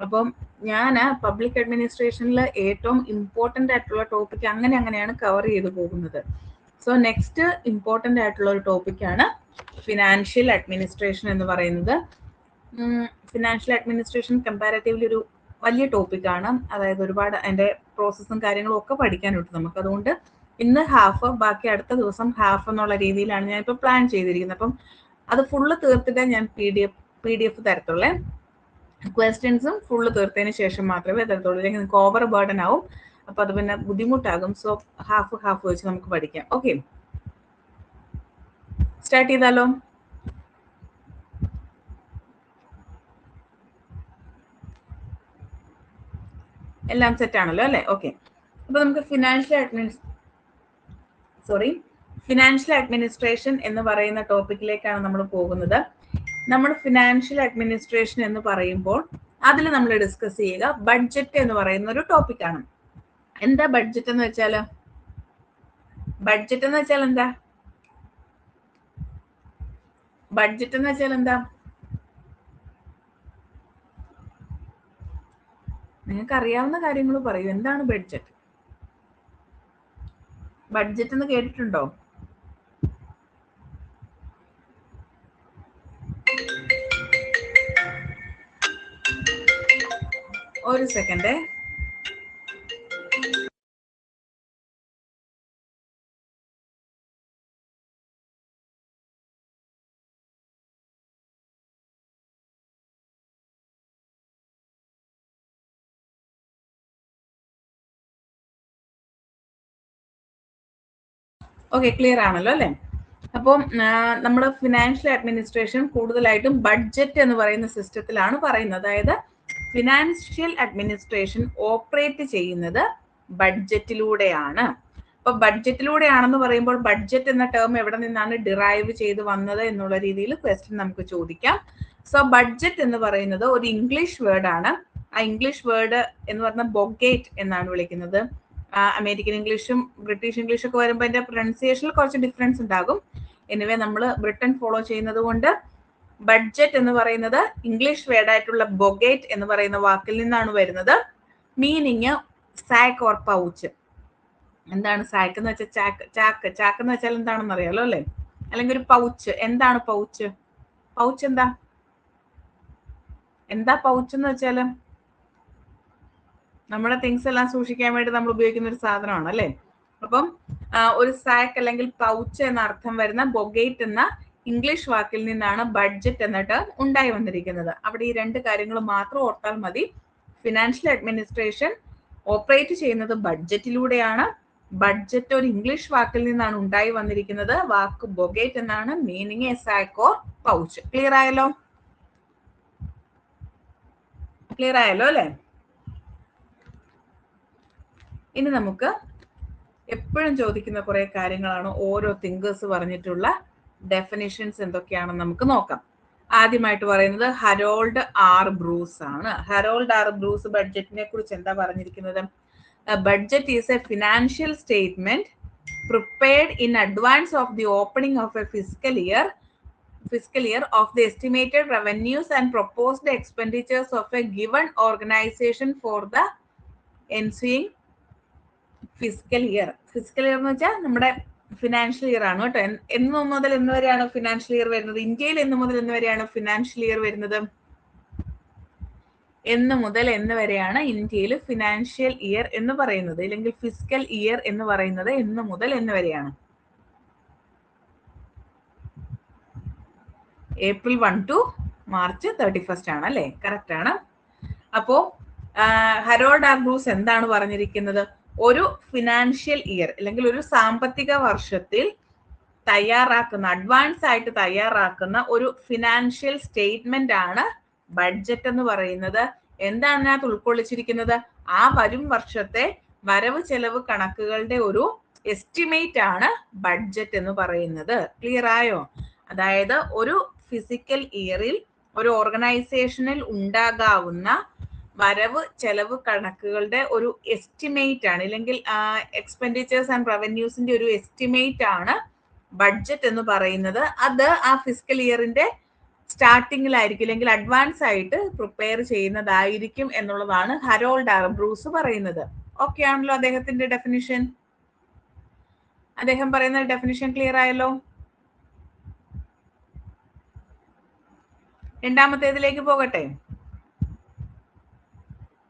അപ്പം ഞാൻ പബ്ലിക് അഡ്മിനിസ്ട്രേഷനിൽ ഏറ്റവും ഇമ്പോർട്ടൻ്റ് ആയിട്ടുള്ള ടോപ്പിക് അങ്ങനെയാണ് കവർ ചെയ്തു പോകുന്നത്. സോ നെക്സ്റ്റ് ഇമ്പോർട്ടൻ്റ് ആയിട്ടുള്ള ഒരു ടോപ്പിക്കാണ് ഫിനാൻഷ്യൽ അഡ്മിനിസ്ട്രേഷൻ എന്ന് പറയുന്നത്. ഫിനാൻഷ്യൽ അഡ്മിനിസ്ട്രേഷൻ കമ്പാരറ്റീവ്ലി ഒരു വലിയ ടോപ്പിക്കാണ്. അതായത് ഒരുപാട് അതിൻ്റെ പ്രോസസ്സും കാര്യങ്ങളും ഒക്കെ പഠിക്കാനുണ്ട് നമുക്ക്. അതുകൊണ്ട് ഇന്ന് ഹാഫ്, ബാക്കി അടുത്ത ദിവസം ഹാഫ് എന്നുള്ള രീതിയിലാണ് ഞാനിപ്പോൾ പ്ലാൻ ചെയ്തിരിക്കുന്നത്. അപ്പം അത് ഫുള്ള് തീർത്തിട്ട് ഞാൻ പി ഡി എഫ് തരത്തുള്ളേ. ക്വസ്റ്റ്യൻസും ഫുള്ള് തീർത്തതിന് ശേഷം മാത്രമേ തരത്തുള്ളൂ, അല്ലെങ്കിൽ നിങ്ങൾക്ക് ഓവർ ബേർഡൻ ആവും. അപ്പോൾ അത് പിന്നെ ബുദ്ധിമുട്ടാകും. സോ ഹാഫ് വെച്ച് നമുക്ക് പഠിക്കാം. ഓക്കെ, സ്റ്റാർട്ട് ചെയ്താലോ? എല്ലാം സെറ്റ് ആണല്ലോ അല്ലേ? ഓക്കെ, അപ്പോൾ നമുക്ക് ഫിനാൻഷ്യൽ അഡ്മിനിസ്ട്രേഷൻ എന്ന് പറയുന്ന ടോപ്പിക്കിലേക്കാണ് നമ്മൾ പോകുന്നത്. നമ്മൾ ഫിനാൻഷ്യൽ അഡ്മിനിസ്ട്രേഷൻ എന്ന് പറയുമ്പോൾ അതിൽ നമ്മൾ ഡിസ്കസ് ചെയ്യുക ബഡ്ജറ്റ് എന്ന് പറയുന്ന ഒരു ടോപ്പിക്കാണ്. എന്താ ബഡ്ജറ്റ് എന്ന് വെച്ചാൽ? ബഡ്ജറ്റ് എന്ന് വെച്ചാൽ എന്താ? ബഡ്ജറ്റ് എന്ന് വെച്ചാൽ എന്താ? നിങ്ങൾക്ക് അറിയാവുന്ന കാര്യങ്ങൾ പറയൂ. എന്താണ് ബഡ്ജറ്റ്? ബഡ്ജറ്റ് എന്ന് കേട്ടിട്ടുണ്ടോ? ഒരു സെക്കൻഡേ. ഓക്കെ, ക്ലിയർ ആണല്ലോ അല്ലേ? അപ്പം നമ്മുടെ ഫിനാൻഷ്യൽ അഡ്മിനിസ്ട്രേഷൻ കൂടുതലായിട്ടും ബഡ്ജറ്റ് എന്ന് പറയുന്ന സിസ്റ്റത്തിലാണ് പറയുന്നത്. അതായത് ഫിനാൻഷ്യൽ അഡ്മിനിസ്ട്രേഷൻ ഓപ്പറേറ്റ് ചെയ്യുന്നത് ബഡ്ജറ്റിലൂടെയാണ്. അപ്പൊ ബഡ്ജറ്റിലൂടെയാണെന്ന് പറയുമ്പോൾ ബഡ്ജറ്റ് എന്ന ടേം എവിടെ നിന്നാണ് ഡിറൈവ് ചെയ്ത് വന്നത് എന്നുള്ള രീതിയിൽ ക്വസ്റ്റ്യൻ നമുക്ക് ചോദിക്കാം. സോ ബഡ്ജറ്റ് എന്ന് പറയുന്നത് ഒരു ഇംഗ്ലീഷ് വേർഡാണ്. ആ ഇംഗ്ലീഷ് വേർഡ് എന്ന് പറഞ്ഞാൽ ബൊഗേറ്റ് എന്നാണ് വിളിക്കുന്നത്. അമേരിക്കൻ ഇംഗ്ലീഷും ബ്രിട്ടീഷ് ഇംഗ്ലീഷും ഒക്കെ വരുമ്പോൾ അതിന്റെ പ്രൊനൗൺസിയേഷനിൽ കുറച്ച് ഡിഫറൻസ് ഉണ്ടാകും. എനിവേ നമ്മൾ ബ്രിട്ടൻ ഫോളോ ചെയ്യുന്നത് കൊണ്ട് ബഡ്ജറ്റ് എന്ന് പറയുന്നത് ഇംഗ്ലീഷ് വേർഡായിട്ടുള്ള ബൊഗേറ്റ് എന്ന് പറയുന്ന വാക്കിൽ നിന്നാണ് വരുന്നത്. Meaning sac or pouch. എന്താണ് സാക്ക് എന്ന് വെച്ചാൽ? ചാക്ക് എന്ന് വെച്ചാൽ എന്താണെന്ന് അറിയാലോ അല്ലേ? അല്ലെങ്കിൽ ഒരു പൗച്ച്. എന്താണ് പൗച്ച്? പൗച്ച് എന്താ പൗച്ച് എന്ന് വെച്ചാല് നമ്മുടെ തിങ്സ് എല്ലാം സൂക്ഷിക്കാൻ വേണ്ടി നമ്മൾ ഉപയോഗിക്കുന്ന ഒരു സാധനമാണ് അല്ലേ? അപ്പം ഒരു സാക്ക് അല്ലെങ്കിൽ പൗച്ച് എന്ന അർത്ഥം വരുന്ന ബൊഗേറ്റ് എന്ന ഇംഗ്ലീഷ് വാക്കിൽ നിന്നാണ് ബഡ്ജറ്റ് എന്ന ടേം ഉണ്ടായി വന്നിരിക്കുന്നത്. അവിടെ ഈ രണ്ട് കാര്യങ്ങൾ മാത്രം ഓർത്താൽ മതി. ഫിനാൻഷ്യൽ അഡ്മിനിസ്ട്രേഷൻ ഓപ്പറേറ്റ് ചെയ്യുന്നത് ബഡ്ജറ്റിലൂടെയാണ്. ബഡ്ജറ്റ് ഒരു ഇംഗ്ലീഷ് വാക്കിൽ നിന്നാണ് ഉണ്ടായി വന്നിരിക്കുന്നത്. വാക്ക് ബൊഗേറ്റ് എന്നാണ്. Meaning a sac or pouch. Clear ആയല്ലോ? ക്ലിയർ ആയല്ലോ അല്ലേ? ഇനി നമുക്ക് എപ്പോഴും ചോദിക്കുന്ന കുറെ കാര്യങ്ങളാണ് ഓരോ തിങ്കേഴ്സ് പറഞ്ഞിട്ടുള്ള ഡെഫിനിഷൻസ് എന്തൊക്കെയാണെന്ന് നമുക്ക് നോക്കാം. ആദ്യമായിട്ട് പറയുന്നത് ഹരോൾഡ് ആർ ബ്രൂസ് ആണ്. ഹരോൾഡ് ആർ ബ്രൂസ് ബഡ്ജറ്റിനെ കുറിച്ച് എന്താ പറഞ്ഞിരിക്കുന്നത്? Budget is A financial statement prepared in advance of the opening of a fiscal year of the estimated revenues and proposed expenditures of a given organization for the ensuing physical year. Physical year എന്ന് വെച്ചാൽ നമ്മുടെ financial year ആണ് കേട്ടോ. എന്ന് മുതൽ എന്ന് വരെയാണ് financial year വരുന്നത്? ഇന്ത്യയിൽ എന്ന് മുതൽ എന്ന് വരെയാണ് ഫിനാൻഷ്യൽ ഇയർ വരുന്നത്? എന്ന് മുതൽ എന്ന് വരെയാണ് ഇന്ത്യയിൽ ഫിനാൻഷ്യൽ ഇയർ എന്ന് പറയുന്നത്, അല്ലെങ്കിൽ ഫിസിക്കൽ ഇയർ എന്ന് പറയുന്നത് എന്ന് മുതൽ എന്ന് വരെയാണ്? ഏപ്രിൽ 1 to മാർച്ച് 31 ആണ് അല്ലേ? കറക്റ്റ് ആണ്. അപ്പോ ഹരോൾഡ് ആർ ബ്രൂസ് എന്താണ് പറഞ്ഞിരിക്കുന്നത്? ഒരു ഫിനാൻഷ്യൽ ഇയർ അല്ലെങ്കിൽ ഒരു സാമ്പത്തിക വർഷത്തിൽ തയ്യാറാക്കുന്ന, അഡ്വാൻസ് ആയിട്ട് തയ്യാറാക്കുന്ന ഒരു ഫിനാൻഷ്യൽ സ്റ്റേറ്റ്മെന്റ് ആണ് ബഡ്ജറ്റ് എന്ന് പറയുന്നത്. എന്താണ് അതിനകത്ത് ഉൾക്കൊള്ളിച്ചിരിക്കുന്നത്? ആ വരും വർഷത്തെ വരവ് ചെലവ് കണക്കുകളുടെ ഒരു എസ്റ്റിമേറ്റ് ആണ് ബഡ്ജറ്റ് എന്ന് പറയുന്നത്. ക്ലിയർ ആയോ? അതായത് ഒരു ഫിസിക്കൽ ഇയറിൽ ഒരു ഓർഗനൈസേഷനിൽ ഉണ്ടാകാവുന്ന വരവ് ചെലവ് കണക്കുകളുടെ ഒരു എസ്റ്റിമേറ്റ് ആണ്, അല്ലെങ്കിൽ എക്സ്പെൻഡിച്ചേഴ്സ് ആൻഡ് റവന്യൂസിന്റെ ഒരു എസ്റ്റിമേറ്റ് ആണ് ബഡ്ജറ്റ് എന്ന് പറയുന്നത്. അത് ആ ഫിസിക്കൽ ഇയറിന്റെ സ്റ്റാർട്ടിങ്ങിലായിരിക്കും അല്ലെങ്കിൽ അഡ്വാൻസ് ആയിട്ട് പ്രിപ്പയർ ചെയ്യുന്നതായിരിക്കും എന്നുള്ളതാണ് ഹരോൾഡ് ആർ ബ്രൂസ് പറയുന്നത്. ഓക്കെ ആണല്ലോ അദ്ദേഹത്തിന്റെ ഡെഫിനിഷൻ? അദ്ദേഹം പറയുന്ന ഡെഫിനിഷൻ ക്ലിയർ ആയല്ലോ? രണ്ടാമത്തേതിലേക്ക് പോകട്ടെ.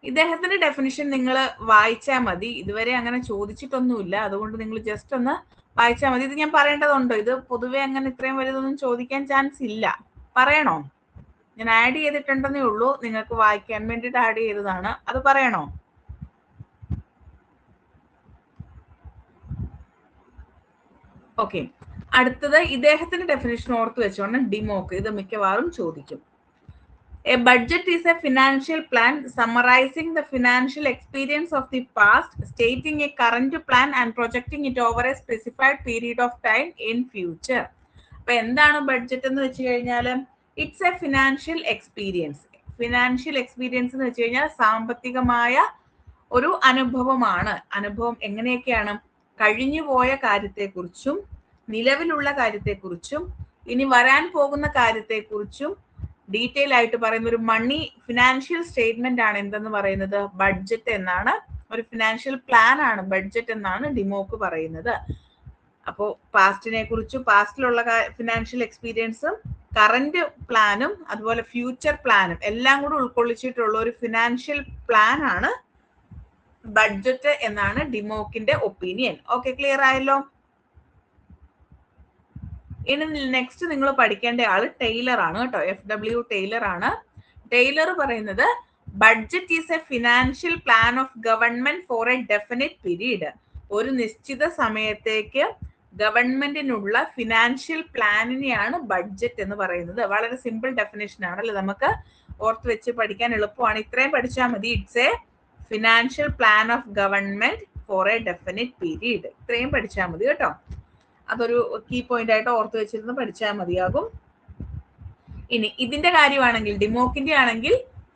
ഇദ്ദേഹത്തിന്റെ ഡെഫിനിഷൻ നിങ്ങൾ വായിച്ചാൽ മതി. ഇതുവരെ അങ്ങനെ ചോദിച്ചിട്ടൊന്നുമില്ല, അതുകൊണ്ട് നിങ്ങൾ ജസ്റ്റ് ഒന്ന് വായിച്ചാൽ മതി. ഇത് ഞാൻ പറയേണ്ടതുണ്ടോ? ഇത് പൊതുവെ അങ്ങനെ ഇത്രയും വലുതൊന്നും ചോദിക്കാൻ ചാൻസ് ഇല്ല. പറയണോ? ഞാൻ ആഡ് ചെയ്തിട്ടുണ്ടെന്നേ ഉള്ളൂ, നിങ്ങൾക്ക് വായിക്കാൻ വേണ്ടിയിട്ട് ആഡ് ചെയ്തതാണ്. അത് പറയണോ? ഓക്കെ. അടുത്തത് ഇദ്ദേഹത്തിന്റെ ഡെഫിനിഷൻ ഓർത്ത് വെച്ചോണ്ട് ഡിമോക്ക്. ഇത് മിക്കവാറും ചോദിക്കും. A budget is a financial plan summarizing the financial experience of the past, stating a current plan and projecting it over a specified period of time in future. അപ്പൊ എന്താണ് ബഡ്ജറ്റ് എന്ന് വെച്ച് കഴിഞ്ഞാൽ it's A financial experience. Financial experience എന്ന് വെച്ച് കഴിഞ്ഞാൽ സാമ്പത്തികമായ ഒരു അനുഭവമാണ്. അനുഭവം എങ്ങനെയൊക്കെയാണ്? കഴിഞ്ഞുപോയ കാര്യത്തെക്കുറിച്ചും നിലവിലുള്ള കാര്യത്തെക്കുറിച്ചും ഇനി വരാൻ പോകുന്ന കാര്യത്തെക്കുറിച്ചും ഡീറ്റെയിൽ ആയിട്ട് പറയുന്ന ഒരു മണി ഫിനാൻഷ്യൽ സ്റ്റേറ്റ്മെന്റ് ആണ് എന്തെന്ന് പറയുന്നത്? ബഡ്ജറ്റ് എന്നാണ്. ഒരു ഫിനാൻഷ്യൽ പ്ലാൻ ആണ് ബഡ്ജറ്റ് എന്നാണ് ഡിമോക്ക് പറയുന്നത്. അപ്പോൾ പാസ്റ്റിനെ കുറിച്ചും പാസ്റ്റിലുള്ള ഫിനാൻഷ്യൽ എക്സ്പീരിയൻസും കറന്റ് പ്ലാനും അതുപോലെ ഫ്യൂച്ചർ പ്ലാനും എല്ലാം കൂടെ ഉൾക്കൊള്ളിച്ചിട്ടുള്ള ഒരു ഫിനാൻഷ്യൽ പ്ലാൻ ആണ് ബഡ്ജറ്റ് എന്നാണ് ഡിമോക്കിന്റെ ഒപ്പീനിയൻ. ഓക്കെ, ക്ലിയർ ആയല്ലോ? ഇനി നെക്സ്റ്റ് നിങ്ങൾ പഠിക്കേണ്ട ആള് ടൈലർ ആണ് കേട്ടോ. FW ടൈലർ ആണ്. ടൈലർ പറയുന്നത് budget is A financial plan of government four A definite period. ഒരു നിശ്ചിത സമയത്തേക്ക് ഗവൺമെന്റിനുള്ള ഫിനാൻഷ്യൽ പ്ലാനിനെയാണ് ബഡ്ജറ്റ് എന്ന് പറയുന്നത്. വളരെ സിമ്പിൾ ഡെഫിനേഷൻ ആണല്ലോ, നമുക്ക് ഓർത്ത് വെച്ച് പഠിക്കാൻ എളുപ്പമാണ്. ഇത്രയും പഠിച്ചാൽ മതി. It's A financial plan of government four A definite period. ഇത്രയും പഠിച്ചാൽ മതി കേട്ടോ. അതൊരു കീ പോയിന്റ് ആയിട്ട് ഓർത്ത് വെച്ചിരുന്ന് പഠിച്ചാൽ മതിയാകും. ഇനി ഇതിന്റെ കാര്യമാണെങ്കിൽ ഡിമോക്കിന്റെ ആണെങ്കിൽ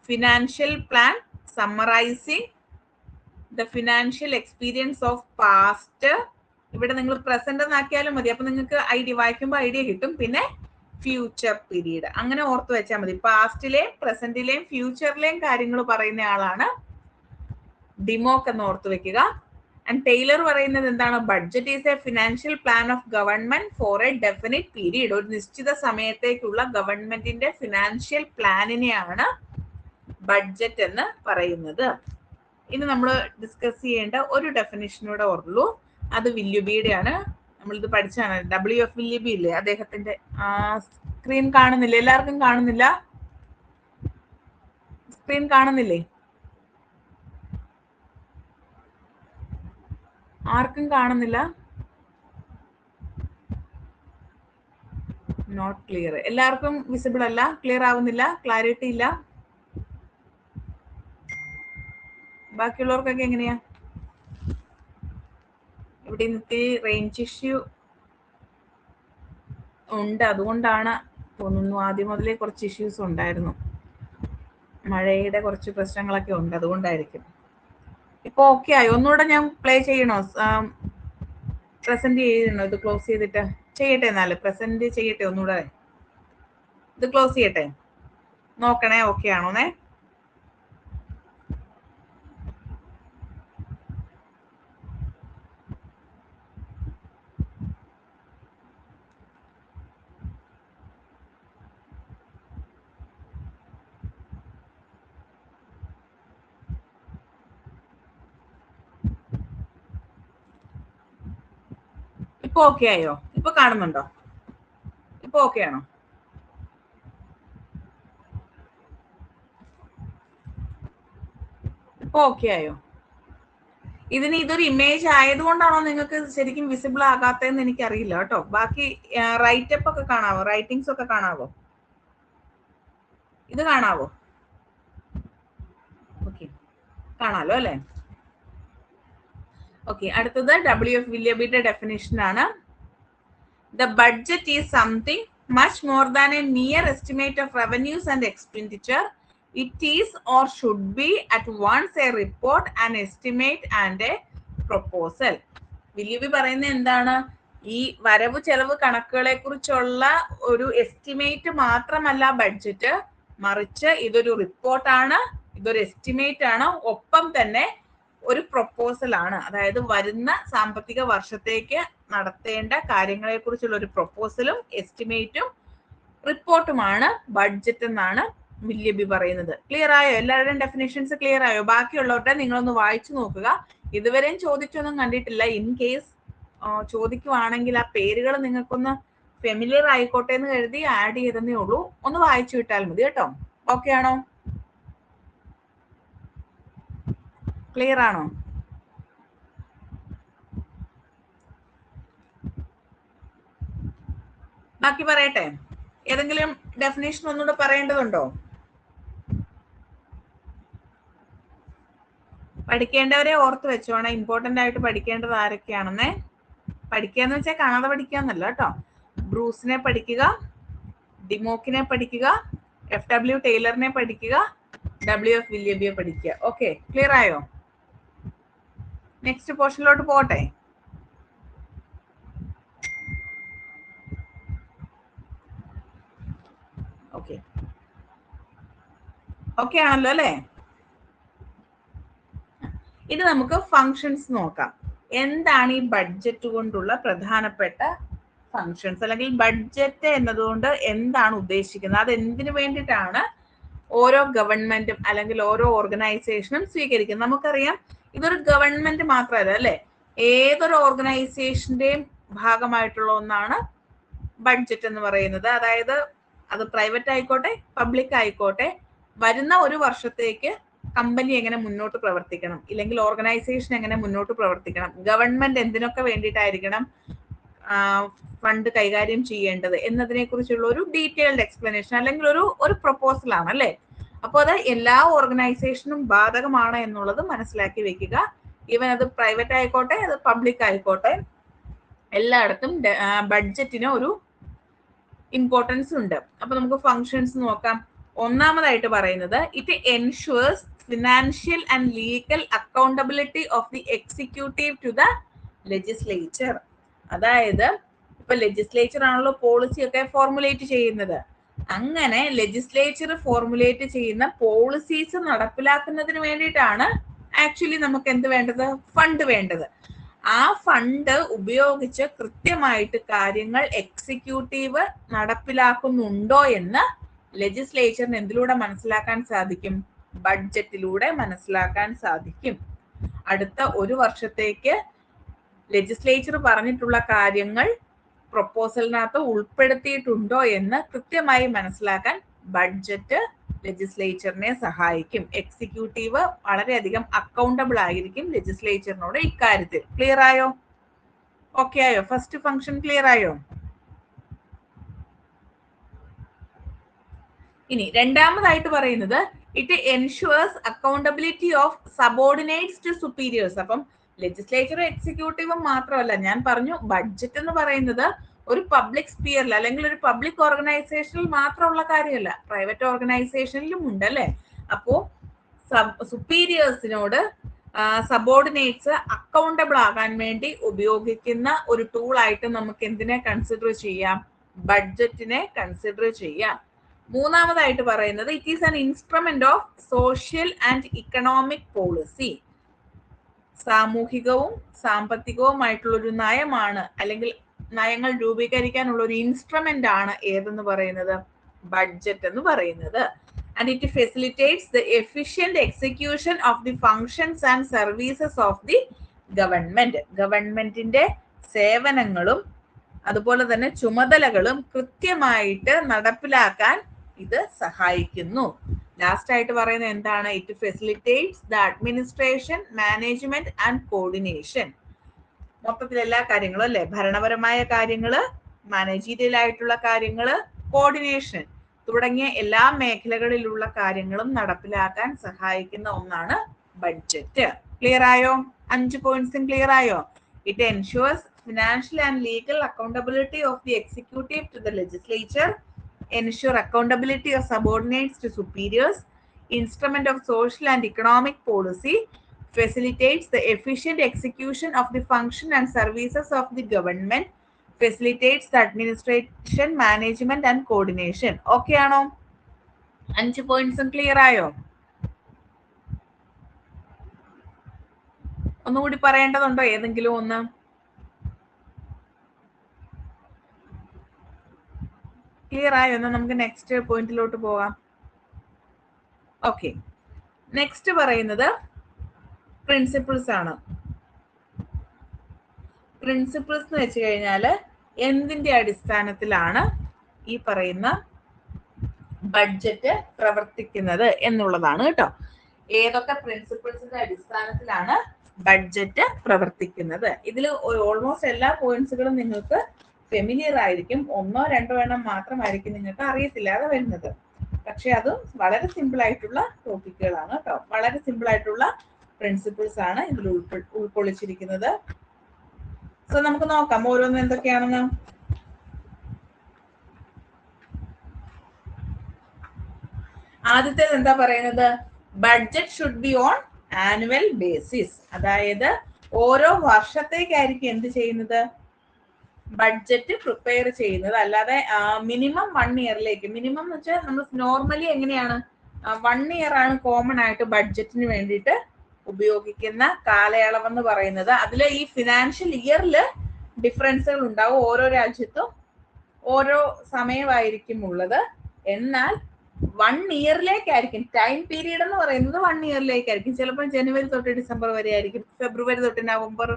financial plan summarising the financial experience of past. ഇവിടെ നിങ്ങൾ പ്രസന്റ് എന്നാക്കിയാലും മതി, അപ്പൊ നിങ്ങൾക്ക് ഐഡിയ വായിക്കുമ്പോൾ ഐഡിയ കിട്ടും. പിന്നെ ഫ്യൂച്ചർ പീരീഡ് അങ്ങനെ ഓർത്ത് വെച്ചാൽ മതി. പാസ്റ്റിലെയും പ്രസന്റിലെയും ഫ്യൂച്ചറിലെയും കാര്യങ്ങൾ പറയുന്ന ആളാണ് ഡിമോക്ക് എന്ന് ഓർത്ത് വെക്കുക. ആൻഡ് ടൈലർ പറയുന്നത് എന്താണ്? Budget is A financial plan of government four A definite period. ഒരു നിശ്ചിത സമയത്തേക്കുള്ള ഗവൺമെന്റിന്റെ ഫിനാൻഷ്യൽ പ്ലാനിനെയാണ് ബഡ്ജറ്റ് എന്ന് പറയുന്നത്. ഇനി നമ്മൾ ഡിസ്കസ് ചെയ്യേണ്ട ഒരു ഡെഫിനിഷനൂടെ ഉള്ളൂ, അത് വില്യൂബിയുടെ ആണ്. നമ്മളിത് പഠിച്ചാണ്. WF വില്യൂബി ഇല്ലേ, അദ്ദേഹത്തിന്റെ സ്ക്രീൻ കാണുന്നില്ല? എല്ലാവർക്കും കാണുന്നില്ല? സ്ക്രീൻ കാണുന്നില്ലേ? ആർക്കും കാണുന്നില്ല? Not clear. എല്ലാവർക്കും വിസിബിൾ അല്ല, ക്ലിയർ ആവുന്നില്ല, ക്ലാരിറ്റി ഇല്ല. ബാക്കിയുള്ളവർക്കൊക്കെ എങ്ങനെയാ? ഇവിടെ ഇന്നത്തെ റേഞ്ച് ഇഷ്യൂ ഉണ്ട്, അതുകൊണ്ടാണ് തോന്നുന്നു. ആദ്യം മുതലേ കുറച്ച് ഇഷ്യൂസ് ഉണ്ടായിരുന്നു, മഴയുടെ കുറച്ച് പ്രശ്നങ്ങളൊക്കെ ഉണ്ട്, അതുകൊണ്ടായിരിക്കും. ഇപ്പൊ ഓക്കെ ആയി? ഒന്നുകൂടെ ഞാൻ പ്ലേ ചെയ്യണോ? പ്രസന്റ് ചെയ്യണോ? ഇത് ക്ലോസ് ചെയ്തിട്ട് ചെയ്യട്ടെ? എന്നാല് പ്രസന്റ് ചെയ്യട്ടെ? ഒന്നുകൂടെ ഇത് ക്ലോസ് ചെയ്യട്ടെ? നോക്കണേ ഓക്കെ ആണോന്നേ. ഇപ്പൊ ഓക്കെ ആയോ? ഇപ്പൊ കാണുന്നുണ്ടോ? ഇപ്പൊ ഓക്കെ ആണോ? ഇപ്പൊ ഓക്കെ ആയോ? ഇതിന് ഇതൊരു ഇമേജ് ആയതുകൊണ്ടാണോ നിങ്ങൾക്ക് ശരിക്കും വിസിബിൾ ആകാത്തതെന്ന് എനിക്കറിയില്ല കേട്ടോ. ബാക്കി റൈറ്റപ്പ് ഒക്കെ കാണാവോ? റൈറ്റിംഗ്സ് ഒക്കെ കാണാവോ? ഇത് കാണാവോ? ഓക്കെ, കാണാലോ അല്ലേ? ഓക്കെ, അടുത്തത് WF വില്യബിയുടെ ഡെഫിനിഷൻ ആണ്. The budget is something much more than a mere estimate of revenues and expenditure. It is or should be at once a report, an estimate and a proposal. വില്യബി പറയുന്നത് എന്താണ്? ഈ വരവ് ചെലവ് കണക്കുകളെ കുറിച്ചുള്ള ഒരു estimate മാത്രമല്ല budget, മറിച്ച് ഇതൊരു റിപ്പോർട്ടാണ്, ഇതൊരു എസ്റ്റിമേറ്റ് ആണ്, ഒപ്പം തന്നെ ഒരു പ്രൊപ്പോസൽ ആണ്. അതായത് വരുന്ന സാമ്പത്തിക വർഷത്തേക്ക് നടത്തേണ്ട കാര്യങ്ങളെ കുറിച്ചുള്ള ഒരു പ്രൊപ്പോസലും എസ്റ്റിമേറ്റും റിപ്പോർട്ടുമാണ് ബഡ്ജറ്റ് എന്നാണ് വില്യബി പറയുന്നത്. ക്ലിയർ ആയോ? എല്ലാവരുടെയും ഡെഫിനേഷൻസ് ക്ലിയർ ആയോ? ബാക്കിയുള്ളവരുടെ നിങ്ങളൊന്ന് വായിച്ചു നോക്കുക. ഇതുവരെയും ചോദിച്ചൊന്നും കണ്ടിട്ടില്ല. ഇൻ കേസ് ചോദിക്കുവാണെങ്കിൽ ആ പേരുകൾ നിങ്ങൾക്കൊന്ന് ഫെമിലിയർ ആയിക്കോട്ടെ എന്ന് കരുതി ആഡ് ചെയ്തേ ഉള്ളൂ. ഒന്ന് വായിച്ചു വിട്ടാൽ മതി കേട്ടോ. ഓക്കെ ആണോ? ക്ലിയർ ആണോ? ബാക്കി പറയട്ടെ? ഏതെങ്കിലും ഡെഫിനേഷൻ ഒന്നുകൂടെ പറയേണ്ടതുണ്ടോ? പഠിക്കേണ്ടവരെ ഓർത്ത് വെച്ചോണം. ഇമ്പോർട്ടന്റ് ആയിട്ട് പഠിക്കേണ്ടത് ആരൊക്കെയാണെന്നേ. പഠിക്കാന്ന് വെച്ചാൽ കാണാതെ പഠിക്കാന്നല്ല കേട്ടോ. ബ്രൂസിനെ പഠിക്കുക, ഡിമോക്കിനെ പഠിക്കുക, FW ടൈലറിനെ പഠിക്കുക, WF വില്യബിയെ പഠിക്കുക. ഓക്കെ, ക്ലിയർ ആയോ? നെക്സ്റ്റ് പോർഷനിലോട്ട് പോട്ടെ. ഓക്കെ, ഓക്കെ ആണല്ലോ അല്ലേ? ഇനി നമുക്ക് ഫങ്ഷൻസ് നോക്കാം. എന്താണ് ഈ ബഡ്ജറ്റ് കൊണ്ടുള്ള പ്രധാനപ്പെട്ട ഫങ്ഷൻസ്, അല്ലെങ്കിൽ ബഡ്ജറ്റ് എന്നതുകൊണ്ട് എന്താണ് ഉദ്ദേശിക്കുന്നത്, അത് എന്തിനു വേണ്ടിയിട്ടാണ് ഓരോ ഗവൺമെന്റും അല്ലെങ്കിൽ ഓരോ ഓർഗനൈസേഷനും സ്വീകരിക്കുന്നത്? നമുക്കറിയാം ഇതൊരു ഗവൺമെന്റ് മാത്രമല്ല അല്ലെ, ഏതൊരു ഓർഗനൈസേഷന്റെയും ഭാഗമായിട്ടുള്ള ഒന്നാണ് ബഡ്ജറ്റ് എന്ന് പറയുന്നത്. അതായത് അത് പ്രൈവറ്റ് ആയിക്കോട്ടെ പബ്ലിക് ആയിക്കോട്ടെ, വരുന്ന ഒരു വർഷത്തേക്ക് കമ്പനി എങ്ങനെ മുന്നോട്ട് പ്രവർത്തിക്കണം, ഇല്ലെങ്കിൽ ഓർഗനൈസേഷൻ എങ്ങനെ മുന്നോട്ട് പ്രവർത്തിക്കണം, ഗവൺമെന്റ് എന്തിനൊക്കെ വേണ്ടിയിട്ടായിരിക്കണം ഫണ്ട് കൈകാര്യം ചെയ്യേണ്ടത് എന്നതിനെ കുറിച്ചുള്ള ഒരു ഡീറ്റെയിൽഡ് എക്സ്പ്ലനേഷൻ അല്ലെങ്കിൽ ഒരു പ്രൊപ്പോസൽ ആണ് അല്ലെ. അപ്പോൾ അത് എല്ലാ ഓർഗനൈസേഷനും ബാധകമാണ് എന്നുള്ളത് മനസ്സിലാക്കി വെക്കുക. ഈവൻ അത് പ്രൈവറ്റ് ആയിക്കോട്ടെ അത് പബ്ലിക് ആയിക്കോട്ടെ, എല്ലായിടത്തും ബഡ്ജറ്റിന് ഒരു ഇമ്പോർട്ടൻസ് ഉണ്ട്. അപ്പൊ നമുക്ക് ഫങ്ഷൻസ് നോക്കാം. ഒന്നാമതായിട്ട് പറയുന്നത് it ensures financial and legal accountability of the executive to the legislature. അതായത് ഇപ്പൊ ലെജിസ്ലേച്ചർ ആണല്ലോ പോളിസി ഒക്കെ ഫോർമുലേറ്റ് ചെയ്യുന്നത്. അങ്ങനെ ലെജിസ്ലേച്ചർ ഫോർമുലേറ്റ് ചെയ്യുന്ന പോളിസീസ് നടപ്പിലാക്കുന്നതിന് വേണ്ടിയിട്ടാണ് ആക്ച്വലി നമുക്ക് എന്ത് വേണ്ടത്? ഫണ്ട് വേണ്ടത്. ആ ഫണ്ട് ഉപയോഗിച്ച് കൃത്യമായിട്ട് കാര്യങ്ങൾ എക്സിക്യൂട്ടീവ് നടപ്പിലാക്കുന്നുണ്ടോ എന്ന് ലെജിസ്ലേച്ചറിന് എന്തിലൂടെ മനസ്സിലാക്കാൻ സാധിക്കും? ബഡ്ജറ്റിലൂടെ മനസ്സിലാക്കാൻ സാധിക്കും. അടുത്ത ഒരു വർഷത്തേക്ക് ലെജിസ്ലേച്ചർ പറഞ്ഞിട്ടുള്ള കാര്യങ്ങൾ പ്രൊപ്പോസലിനകത്ത് ഉൾപ്പെടുത്തിയിട്ടുണ്ടോ എന്ന് കൃത്യമായി മനസ്സിലാക്കാൻ ബഡ്ജറ്റ് ലെജിസ്ലേച്ചറിനെ സഹായിക്കും. എക്സിക്യൂട്ടീവ് വളരെയധികം അക്കൗണ്ടബിൾ ആയിരിക്കും ലെജിസ്ലേച്ചറിനോട് ഇക്കാര്യത്തിൽ. ക്ലിയർ ആയോ? ഓക്കെ ആയോ? ഫസ്റ്റ് ഫംഗ്ഷൻ ക്ലിയർ ആയോ? ഇനി രണ്ടാമതായിട്ട് പറയുന്നത് it ensures accountability of subordinates to superiors. അപ്പം ലെജിസ്ലേച്ചറും എക്സിക്യൂട്ടീവും മാത്രമല്ല, ഞാൻ പറഞ്ഞു ബഡ്ജറ്റ് എന്ന് പറയുന്നത് ഒരു പബ്ലിക് സ്പിയറിൽ അല്ലെങ്കിൽ ഒരു പബ്ലിക് ഓർഗനൈസേഷനിൽ മാത്രമുള്ള കാര്യമല്ല, പ്രൈവറ്റ് ഓർഗനൈസേഷനിലും ഉണ്ട് അല്ലെ. അപ്പോ സുപ്പീരിയേഴ്സിനോട് സബോർഡിനേറ്റ്സ് അക്കൗണ്ടബിൾ ആകാൻ വേണ്ടി ഉപയോഗിക്കുന്ന ഒരു ടൂൾ ആയിട്ട് നമുക്ക് എന്തിനെ കൺസിഡർ ചെയ്യാം? ബഡ്ജറ്റിനെ കൺസിഡർ ചെയ്യാം. മൂന്നാമതായിട്ട് പറയുന്നത് it is an instrument of social and economic policy. സാമൂഹികവും സാമ്പത്തികവുമായിട്ടുള്ള ഒരു നയമാണ്, അല്ലെങ്കിൽ നയങ്ങൾ രൂപീകരിക്കാനുള്ള ഒരു ഇൻസ്ട്രുമെന്റ് ആണ് ഏതെന്ന് പറയുന്നത്? ബഡ്ജറ്റ് എന്ന് പറയുന്നത്. And it facilitates the efficient execution of the functions and services of the government. ഗവൺമെന്റിന്റെ സേവനങ്ങളും അതുപോലെ തന്നെ ചുമതലകളും കൃത്യമായിട്ട് നടപ്പിലാക്കാൻ ഇത് സഹായിക്കുന്നു. ലാസ്റ്റ് ആയിട്ട് പറയുന്നത് എന്താണ്? It facilitates the administration, management and coordination. മൊത്തത്തിൽ എല്ലാ കാര്യങ്ങളും അല്ലെ, ഭരണപരമായ കാര്യങ്ങള്, മാനേജീരിയൽ ആയിട്ടുള്ള കാര്യങ്ങള്, കോർഡിനേഷൻ തുടങ്ങിയ എല്ലാ മേഖലകളിലുള്ള കാര്യങ്ങളും നടപ്പിലാക്കാൻ സഹായിക്കുന്ന ഒന്നാണ് ബഡ്ജറ്റ്. ക്ലിയർ ആയോ? 5 പോയിന്റ്സും ക്ലിയർ ആയോ? It ensures financial and legal accountability of the executive to the legislature, ensure accountability of subordinates to superiors, instrument of social and economic policy, facilitates the efficient execution of the function and services of the government, facilitates the administration, management and coordination. Okay ആണോ? 5 പോയിന്റ്സും clear ആയോ? ഒന്നുകൂടി പറയേണ്ടതുണ്ടോ ഏതെങ്കിലും ഒന്ന്? Clear ആയോ? എന്നാൽ നമുക്ക് next പോയിന്റിലോട്ട് പോകാം. Okay, next പറയുന്നത് പ്രിൻസിപ്പിൾസ് ആണ്. പ്രിൻസിപ്പിൾസ് എന്ന് വെച്ച് കഴിഞ്ഞാൽ എന്തിന്റെ അടിസ്ഥാനത്തിലാണ് ഈ പറയുന്ന ബഡ്ജറ്റ് പ്രവർത്തിക്കുന്നത് എന്നുള്ളതാണ് കേട്ടോ. ഏതൊക്കെ പ്രിൻസിപ്പിൾസിന്റെ അടിസ്ഥാനത്തിലാണ് ബഡ്ജറ്റ് പ്രവർത്തിക്കുന്നത്? ഇതിൽ ഓൾമോസ്റ്റ് എല്ലാ പോയിന്റ്സുകളും നിങ്ങൾക്ക് ഫെമിലിയർ ആയിരിക്കും. 1-2 എണ്ണം മാത്രമായിരിക്കും നിങ്ങൾക്ക് അറിയത്തില്ലാതെ വരുന്നത്. പക്ഷെ അതും വളരെ സിമ്പിൾ ആയിട്ടുള്ള ടോപ്പിക്കുകളാണ് കേട്ടോ. വളരെ സിമ്പിൾ ആയിട്ടുള്ള പ്രിൻസിപ്പിൾസ് ആണ് ഇതിൽ ഉൾക്കൊള്ളിച്ചിരിക്കുന്നത്. സോ നമുക്ക് നോക്കാം ഓരോന്നും എന്തൊക്കെയാണെന്ന്. ആദ്യത്തേത് എന്താ പറയുന്നത്? Budget should be on annual basis. അതായത് ഓരോ വർഷത്തേക്കായിരിക്കും എന്ത് ചെയ്യുന്നത്? ബഡ്ജറ്റ് പ്രിപ്പയർ ചെയ്യുന്നത്. അല്ലാതെ മിനിമം 1 ഇയറിലേക്ക്. മിനിമം എന്ന് വെച്ചാൽ നമ്മൾ നോർമലി എങ്ങനെയാണ് 1 ഇയർ ആണ് കോമൺ ആയിട്ട് ബഡ്ജറ്റിന് വേണ്ടിയിട്ട് ഉപയോഗിക്കുന്ന കാലയളവെന്ന് പറയുന്നത്. അതിൽ ഈ ഫിനാൻഷ്യൽ ഇയറിൽ ഡിഫറൻസുകൾ ഉണ്ടാവും. ഓരോ രാജ്യത്തും ഓരോ സമയമായിരിക്കും ഉള്ളത്. എന്നാൽ 1 ഇയറിലേക്കായിരിക്കും ടൈം പീരീഡ് എന്ന് പറയുന്നത്. 1 ഇയറിലേക്കായിരിക്കും. ചിലപ്പോൾ ജനുവരി തൊട്ട് ഡിസംബർ വരെ ആയിരിക്കും, ഫെബ്രുവരി തൊട്ട് നവംബർ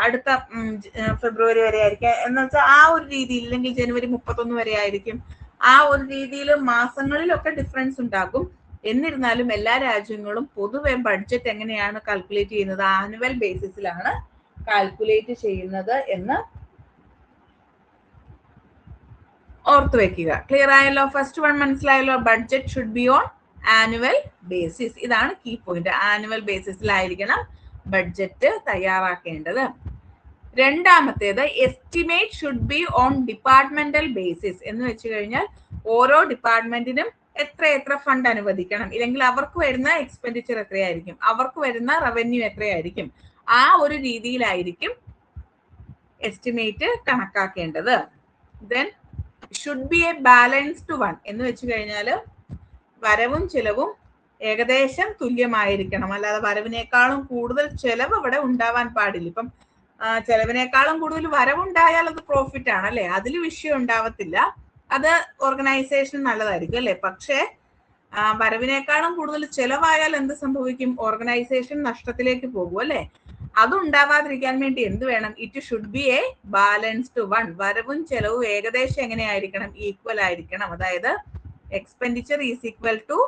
അടുത്ത ഫെബ്രുവരി വരെ ആയിരിക്കും എന്ന് വെച്ചാൽ ആ ഒരു രീതിയിൽ. അല്ലെങ്കിൽ ജനുവരി 31 വരെ ആയിരിക്കും. ആ ഒരു രീതിയിൽ മാസങ്ങളിലൊക്കെ ഡിഫറൻസ് ഉണ്ടാകും. എന്നിരുന്നാലും എല്ലാ രാജ്യങ്ങളും പൊതുവെ ബഡ്ജറ്റ് എങ്ങനെയാണ് കാൽക്കുലേറ്റ് ചെയ്യുന്നത്? ആനുവൽ ബേസിസിലാണ് കാൽക്കുലേറ്റ് ചെയ്യുന്നത് എന്ന് ഓർത്തു വെക്കുക. ക്ലിയർ ആയല്ലോ? ഫസ്റ്റ് വൺ മനസ്സിലായല്ലോ? Budget should be on annual basis. ഇതാണ് കീ പോയിന്റ്. ആനുവൽ ബേസിസിലായിരിക്കണം ബഡ്ജറ്റ് തയ്യാറാക്കേണ്ടത്. രണ്ടാമത്തേത് estimate should be on departmental basis. എന്ന് വെച്ച് കഴിഞ്ഞാൽ ഓരോ ഡിപ്പാർട്ട്മെന്റിനും എത്ര ഫണ്ട് അനുവദിക്കണം, ഇല്ലെങ്കിൽ അവർക്ക് വരുന്ന എക്സ്പെൻഡിച്ചർ എത്രയായിരിക്കും, അവർക്ക് വരുന്ന റവന്യൂ എത്രയായിരിക്കും, ആ ഒരു രീതിയിലായിരിക്കും എസ്റ്റിമേറ്റ് കണക്കാക്കേണ്ടത്. Then should be a balanced one. എന്ന് വെച്ച് കഴിഞ്ഞാൽ വരവും ചെലവും ഏകദേശം തുല്യമായിരിക്കണം. അല്ലാതെ വരവിനേക്കാളും കൂടുതൽ ചെലവ് ഇവിടെ ഉണ്ടാവാൻ പാടില്ല. ഇപ്പം ചെലവിനേക്കാളും കൂടുതൽ വരവുണ്ടായാൽ അത് പ്രോഫിറ്റ് ആണ് അല്ലെ, അതിൽ വിഷയം ഉണ്ടാവത്തില്ല. അത് ഓർഗനൈസേഷൻ നല്ലതായിരിക്കും അല്ലെ. പക്ഷേ വരവിനേക്കാളും കൂടുതൽ ചെലവായാൽ എന്ത് സംഭവിക്കും? ഓർഗനൈസേഷൻ നഷ്ടത്തിലേക്ക് പോകും അല്ലെ. അതുണ്ടാവാതിരിക്കാൻ വേണ്ടി എന്ത് വേണം? It should be a balanced one. വരവും ചെലവും ഏകദേശം എങ്ങനെയായിരിക്കണം? ഈക്വൽ ആയിരിക്കണം. അതായത് expenditure is equal to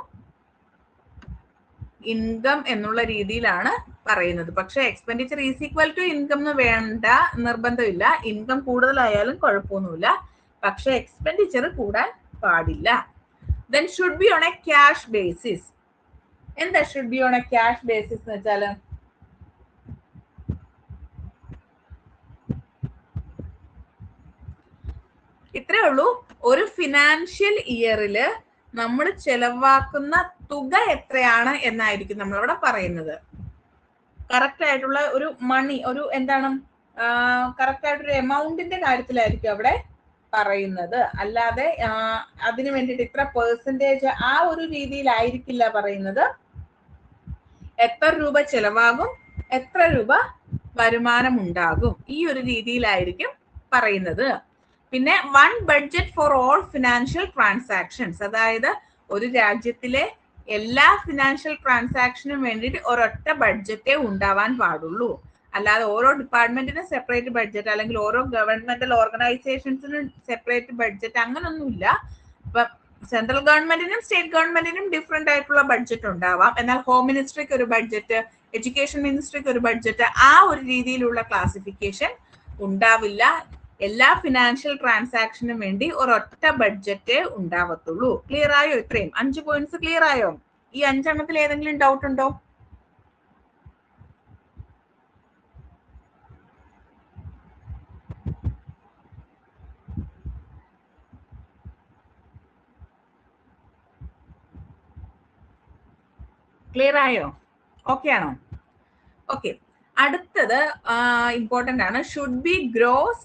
income എന്നുള്ള രീതിയിലാണ് പറയുന്നത്. പക്ഷെ expenditure is equal to income എന്ന് വേണ്ട നിർബന്ധമില്ല. ഇൻകം കൂടുതലായാലും കുഴപ്പമൊന്നുമില്ല, പക്ഷെ എക്സ്പെൻഡിച്ചർ കൂടാൻ പാടില്ല. Then should be on a cash basis. എന്താ should be on a cash basis എന്ന് വെച്ചാൽ ഇത്രേ ഉള്ളൂ. ഒരു ഫിനാൻഷ്യൽ ഇയറില് നമ്മൾ ചെലവാക്കുന്ന തുക എത്രയാണ് എന്നായിരിക്കും നമ്മളവിടെ പറയുന്നത്. കറക്റ്റ് ആയിട്ടുള്ള ഒരു മണി, ഒരു എന്താണ് കറക്റ്റ് ആയിട്ടൊരു എമൗണ്ടിന്റെ കാര്യത്തിലായിരിക്കും അവിടെ പറയുന്നത്. അല്ലാതെ അതിന് വേണ്ടിയിട്ട് ഇത്ര പെർസെൻറ്റേജ് ആ ഒരു രീതിയിലായിരിക്കില്ല പറയുന്നത്. എത്ര രൂപ ചെലവാകും, എത്ര രൂപ വരുമാനം ഉണ്ടാകും, ഈ ഒരു രീതിയിലായിരിക്കും പറയുന്നത്. പിന്നെ one budget for all financial transactions. അതായത് ഒരു രാജ്യത്തിലെ എല്ലാ ഫിനാൻഷ്യൽ ട്രാൻസാക്ഷനും വേണ്ടിയിട്ട് ഒരൊറ്റ ബഡ്ജറ്റേ ഉണ്ടാവാൻ പാടുള്ളൂ. അല്ലാതെ ഓരോ ഡിപ്പാർട്ട്മെന്റിനും സെപ്പറേറ്റ് ബഡ്ജറ്റ്, അല്ലെങ്കിൽ ഓരോ ഗവൺമെന്റൽ ഓർഗനൈസേഷൻസിനും സെപ്പറേറ്റ് ബഡ്ജറ്റ്, അങ്ങനൊന്നുമില്ല. ഇപ്പൊ സെൻട്രൽ ഗവൺമെന്റിനും സ്റ്റേറ്റ് ഗവൺമെന്റിനും ഡിഫറെന്റ് ആയിട്ടുള്ള ബഡ്ജറ്റ് ഉണ്ടാവാം. എന്നാൽ ഹോം മിനിസ്ട്രിക്ക് ഒരു ബഡ്ജറ്റ്, എഡ്യൂക്കേഷൻ മിനിസ്ട്രിക്ക് ഒരു ബഡ്ജറ്റ്, ആ ഒരു രീതിയിലുള്ള ക്ലാസിഫിക്കേഷൻ ഉണ്ടാവില്ല. എല്ലാ ഫിനാൻഷ്യൽ ട്രാൻസാക്ഷനും വേണ്ടി ഒരൊറ്റ ബഡ്ജറ്റേ ഉണ്ടാവത്തുള്ളൂ. ക്ലിയർ ആയോ? ഇത്രയും 5 പോയിന്റ്സ് ക്ലിയർ ആയോ? ഈ 5 എണ്ണത്തിൽ ഏതെങ്കിലും ഡൗട്ട് ഉണ്ടോ? ക്ലിയർ ആയോ? ഓക്കെ ആണോ? ഓക്കെ. അടുത്തത് ഇമ്പോർട്ടന്റ് ആണ്. Should be gross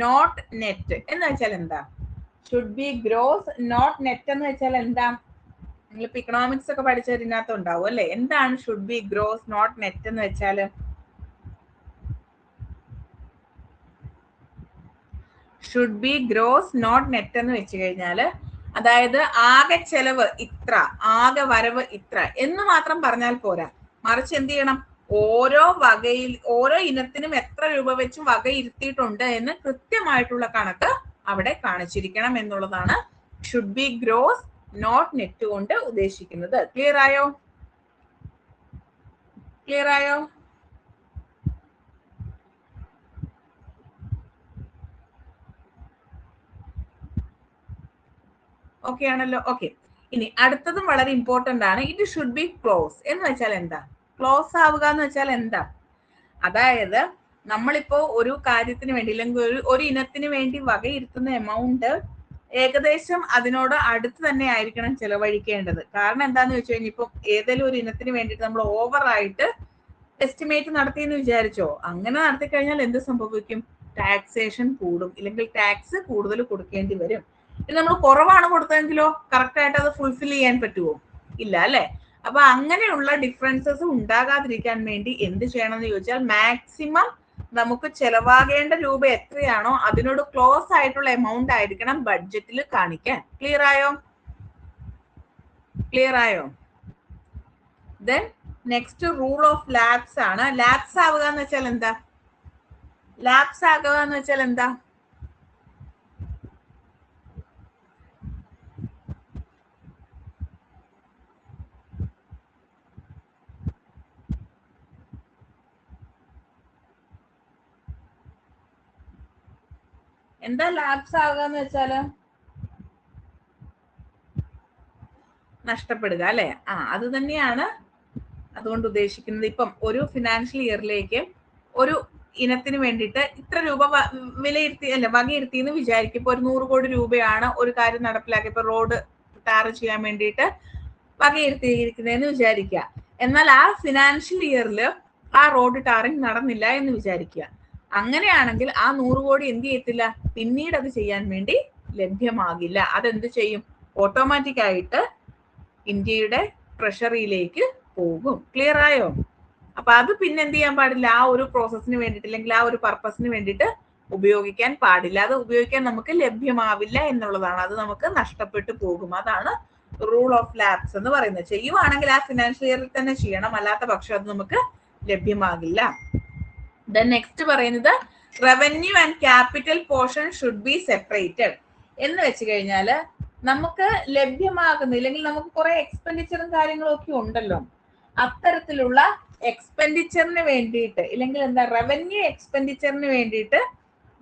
not net എന്ന് വെച്ചാൽ എന്താ? Should be gross not net എന്ന് വെച്ചാൽ എന്താ? നിങ്ങളിപ്പോ ഇക്കണോമിക്സ് ഒക്കെ പഠിച്ചതിനകത്ത് ഉണ്ടാവും അല്ലെ? എന്താണ് should be gross not net എന്ന് വെച്ചാല്? Should be gross not net എന്ന് വെച്ച് കഴിഞ്ഞാല് അതായത് ആകെ ചെലവ് ഇത്ര, ആകെ വരവ് ഇത്ര എന്ന് മാത്രം പറഞ്ഞാൽ പോരാ. മറിച്ച് എന്ത് ചെയ്യണം? ഓരോ വകയിൽ, ഓരോ ഇനത്തിനും എത്ര രൂപ വെച്ച് വകയിരുത്തിയിട്ടുണ്ട് എന്ന് കൃത്യമായിട്ടുള്ള കണക്ക് അവിടെ കാണിച്ചിരിക്കണം എന്നുള്ളതാണ് should be gross not net കൊണ്ട് ഉദ്ദേശിക്കുന്നത്. ക്ലിയർ ആയോ? ക്ലിയർ ആയോ? ഓക്കെ ആണല്ലോ. ഓക്കെ, ഇനി അടുത്തതും വളരെ ഇമ്പോർട്ടന്റ് ആണ്. ഇറ്റ് ഷുഡ് ബി ക്ലോസ് എന്ന് വെച്ചാൽ എന്താ? ക്ലോസ് ആവുക എന്ന് വെച്ചാൽ എന്താ? അതായത് നമ്മളിപ്പോ ഒരു കാര്യത്തിന് വേണ്ടി അല്ലെങ്കിൽ ഒരു ഇനത്തിന് വേണ്ടി വകയിരുത്തുന്ന എമൗണ്ട് ഏകദേശം അതിനോട് അടുത്ത് തന്നെ ആയിരിക്കണം ചെലവഴിക്കേണ്ടത്. കാരണം എന്താന്ന് വെച്ച് കഴിഞ്ഞാൽ ഇപ്പം ഏതെങ്കിലും ഒരു ഇനത്തിന് വേണ്ടിയിട്ട് നമ്മൾ ഓവറായിട്ട് എസ്റ്റിമേറ്റ് നടത്തിയെന്ന് വിചാരിച്ചോ, അങ്ങനെ നടത്തി കഴിഞ്ഞാൽ എന്ത് സംഭവിക്കും? ടാക്സേഷൻ കൂടും, ഇല്ലെങ്കിൽ ടാക്സ് കൂടുതൽ കൊടുക്കേണ്ടി വരും. ഇത് നമ്മൾ കുറവാണ് കൊടുത്തതെങ്കിലോ കറക്റ്റ് ആയിട്ട് അത് ഫുൾഫിൽ ചെയ്യാൻ പറ്റുമോ? ഇല്ല അല്ലെ? അപ്പൊ അങ്ങനെയുള്ള ഡിഫറൻസസ് ഉണ്ടാകാതിരിക്കാൻ വേണ്ടി എന്ത് ചെയ്യണം എന്ന് ചോദിച്ചാൽ മാക്സിമം നമുക്ക് ചെലവാകേണ്ട രൂപ എത്രയാണോ അതിനോട് ക്ലോസ് ആയിട്ടുള്ള എമൗണ്ട് ആയിരിക്കണം ബഡ്ജറ്റിൽ കാണിക്കാൻ. ക്ലിയർ ആയോ? ക്ലിയർ ആയോ? Then next rule of lapse ആണ്. ലാപ്സ് ആവുക എന്ന് വെച്ചാൽ എന്താ? ലാപ്സ് ആകുക എന്ന് വെച്ചാൽ എന്താ? എന്താ ലാപ്സ് ആകുക എന്ന് വെച്ചാല്? നഷ്ടപ്പെടുക അല്ലെ? അത് തന്നെയാണ് അതുകൊണ്ട് ഉദ്ദേശിക്കുന്നത്. ഇപ്പം ഒരു ഫിനാൻഷ്യൽ ഇയറിലേക്ക് ഒരു ഇനത്തിന് വേണ്ടിയിട്ട് ഇത്ര രൂപ വിലയിരുത്തി അല്ല വകയിരുത്തി എന്ന് വിചാരിക്കും. ഇപ്പൊ ഒരു 100 കോടി രൂപയാണ് ഒരു കാര്യം നടപ്പിലാക്കി, ഇപ്പൊ റോഡ് ടാർ ചെയ്യാൻ വേണ്ടിയിട്ട് വകയിരുത്തിയിരിക്കുന്നതെന്ന് വിചാരിക്കുക. എന്നാൽ ആ ഫിനാൻഷ്യൽ ഇയറിൽ ആ റോഡ് ടാറിങ് നടന്നില്ല എന്ന് വിചാരിക്കുക. അങ്ങനെയാണെങ്കിൽ ആ 100 കോടി എന്ത് ചെയ്യത്തില്ല, പിന്നീട് അത് ചെയ്യാൻ വേണ്ടി ലഭ്യമാകില്ല. അതെന്ത് ചെയ്യും? ഓട്ടോമാറ്റിക് ആയിട്ട് ഇന്ത്യയുടെ ട്രഷറിയിലേക്ക് പോകും. ക്ലിയർ ആയോ? അപ്പൊ അത് പിന്നെ എന്ത് ചെയ്യാൻ പാടില്ല? ആ ഒരു പ്രോസസ്സിന് വേണ്ടിയിട്ട് അല്ലെങ്കിൽ ആ ഒരു പർപ്പസിന് വേണ്ടിയിട്ട് ഉപയോഗിക്കാൻ പാടില്ല. അത് ഉപയോഗിക്കാൻ നമുക്ക് ലഭ്യമാവില്ല എന്നുള്ളതാണ്. അത് നമുക്ക് നഷ്ടപ്പെട്ടു പോകും. അതാണ് റൂൾ ഓഫ് ലാപ്സ് എന്ന് പറയുന്നത്. ചെയ്യുവാണെങ്കിൽ ആ ഫിനാൻഷ്യൽ ഇയറിൽ തന്നെ ചെയ്യണം, അല്ലാത്ത പക്ഷം അത് നമുക്ക് ലഭ്യമാകില്ല. ദെൻ നെക്സ്റ്റ് പറയുന്നത് revenue and capital portion should be separated എന്ന് വെച്ച് കഴിഞ്ഞാല് നമുക്ക് ലഭ്യമാകുന്ന ഇല്ലെങ്കിൽ നമുക്ക് കുറെ എക്സ്പെൻഡിച്ചറും കാര്യങ്ങളും ഒക്കെ ഉണ്ടല്ലോ, അത്തരത്തിലുള്ള എക്സ്പെൻഡിച്ചറിന് വേണ്ടിയിട്ട് ഇല്ലെങ്കിൽ എന്താ റവന്യൂ എക്സ്പെൻഡിച്ചറിന് വേണ്ടിയിട്ട്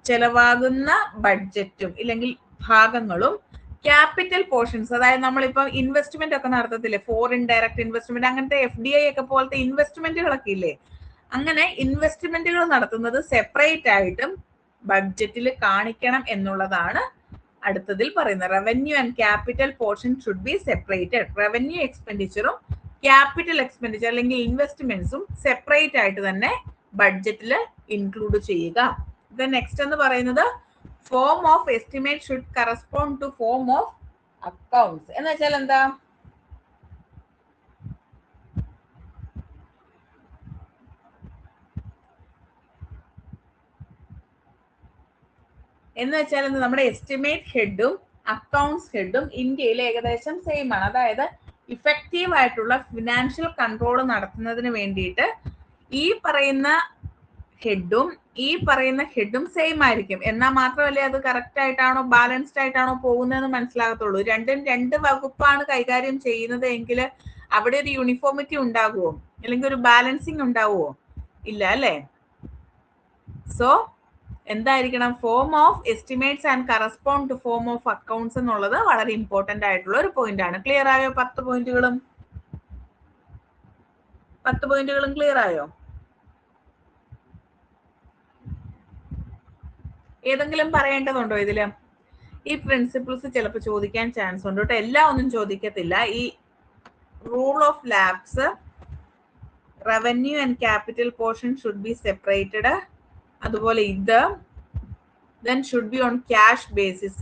ചെലവാകുന്ന ബഡ്ജറ്റും ഇല്ലെങ്കിൽ ഭാഗങ്ങളും ക്യാപിറ്റൽ പോർഷൻസ്, അതായത് നമ്മളിപ്പം ഇൻവെസ്റ്റ്മെന്റ് ഒക്കെ നടത്തത്തില്ലേ, ഫോറിൻ ഡയറക്റ്റ് ഇൻവെസ്റ്റ്മെന്റ്, അങ്ങനത്തെ FDI ഒക്കെ പോലത്തെ ഇൻവെസ്റ്റ്മെന്റുകളൊക്കെ ഇല്ലേ, അങ്ങനെ ഇൻവെസ്റ്റ്മെന്റുകൾ നടത്തുന്നത് സെപ്പറേറ്റ് ആയിട്ടും ബഡ്ജറ്റിൽ കാണിക്കണം എന്നുള്ളതാണ് അടുത്തതിൽ പറയുന്നത്. Revenue and capital portion should be separated. Revenue എക്സ്പെൻഡിച്ചറും ക്യാപിറ്റൽ എക്സ്പെൻഡിച്ചർ അല്ലെങ്കിൽ ഇൻവെസ്റ്റ്മെന്റ്സും സെപ്പറേറ്റ് ആയിട്ട് തന്നെ ബഡ്ജറ്റിൽ ഇൻക്ലൂഡ് ചെയ്യുക. നെക്സ്റ്റ് എന്ന് പറയുന്നത് form of estimate should correspond to form of accounts എന്ന് വെച്ചാൽ എന്താ? എന്ന് വെച്ചാൽ നമ്മുടെ എസ്റ്റിമേറ്റ് ഹെഡും അക്കൗണ്ട്സ് ഹെഡും ഇന്ത്യയിൽ ഏകദേശം സെയിം ആണ്. അതായത് ഇഫക്റ്റീവ് ആയിട്ടുള്ള ഫിനാൻഷ്യൽ കൺട്രോൾ നടത്തുന്നതിന് വേണ്ടിയിട്ട് ഈ പറയുന്ന ഹെഡും സെയിം ആയിരിക്കും. എന്നാൽ മാത്രമല്ലേ അത് കറക്റ്റ് ആയിട്ടാണോ ബാലൻസ്ഡ് ആയിട്ടാണോ പോകുന്നതെന്ന് മനസ്സിലാകത്തുള്ളൂ. രണ്ടും രണ്ട് വകുപ്പാണ് കൈകാര്യം ചെയ്യുന്നത് എങ്കിൽ അവിടെ ഒരു യൂണിഫോമിറ്റി ഉണ്ടാകുമോ അല്ലെങ്കിൽ ഒരു ബാലൻസിങ് ഉണ്ടാവുമോ? ഇല്ല അല്ലേ? സോ എന്തായിരിക്കണം? Form of estimates and correspond to form of accounts എന്നുള്ളത് വളരെ ഇമ്പോർട്ടന്റ് ആയിട്ടുള്ള ഒരു പോയിന്റ് ആണ്. ക്ലിയർ ആയോ? 10 പോയിന്റുകളും ക്ലിയർ ആയോ? ഏതെങ്കിലും പറയേണ്ടതുണ്ടോ ഇതില്? ഈ പ്രിൻസിപ്പിൾസ് ചിലപ്പോൾ ചോദിക്കാൻ ചാൻസ് ഉണ്ട് കേട്ടോ. എല്ലാം ഒന്നും ചോദിക്കത്തില്ല. ഈ rule of lapse revenue and capital portion should be separated. അതുപോലെ ഇത് then should be on cash basis.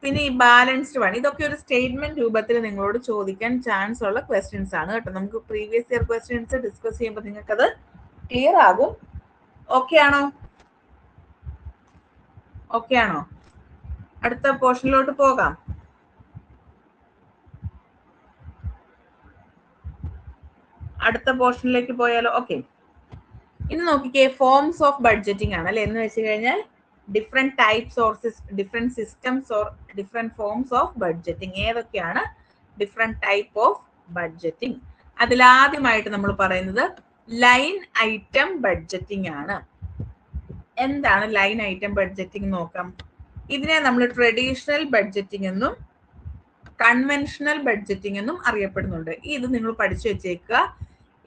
പിന്നെ ഈ ബാലൻസ്ഡ് വൺ, ഇതൊക്കെ ഒരു സ്റ്റേറ്റ്മെന്റ് രൂപത്തിൽ നിങ്ങളോട് ചോദിക്കാൻ ചാൻസ് ഉള്ള ക്വസ്റ്റ്യൻസ് ആണ് കേട്ടോ. നമുക്ക് പ്രീവിയസ് ഇയർ ക്വസ്റ്റ്യൻസ് ഡിസ്കസ് ചെയ്യുമ്പോൾ നിങ്ങൾക്ക് അത് ക്ലിയർ ആകും. ഓക്കെ ആണോ? ഓക്കെ ആണോ? അടുത്ത പോർഷനിലോട്ട് പോകാം. അടുത്ത പോർഷനിലേക്ക് പോയാലോ? ഓക്കെ, ഇനി നോക്കിക്കേ, ഫോംസ് ഓഫ് ബഡ്ജറ്റിംഗ് ആണ് അല്ലെ. എന്ന് വെച്ച് കഴിഞ്ഞാൽ different types or different systems or different forms of budgeting. ഏതൊക്കെയാണ് ഡിഫറെന്റ് ടൈപ്പ് ഓഫ് ബഡ്ജറ്റിംഗ്? അതിലാദ്യമായിട്ട് നമ്മൾ പറയുന്നത് ലൈൻ ഐറ്റം ബഡ്ജറ്റിംഗ് ആണ്. എന്താണ് ലൈൻ ഐറ്റം ബഡ്ജറ്റിംഗ് നോക്കാം. ഇതിനെ നമ്മൾ ട്രഡീഷണൽ ബഡ്ജറ്റിംഗ് എന്നും കൺവെൻഷണൽ ബഡ്ജറ്റിംഗ് എന്നും അറിയപ്പെടുന്നുണ്ട്. ഇത് നിങ്ങൾ പഠിച്ചു വെച്ചേക്കുക.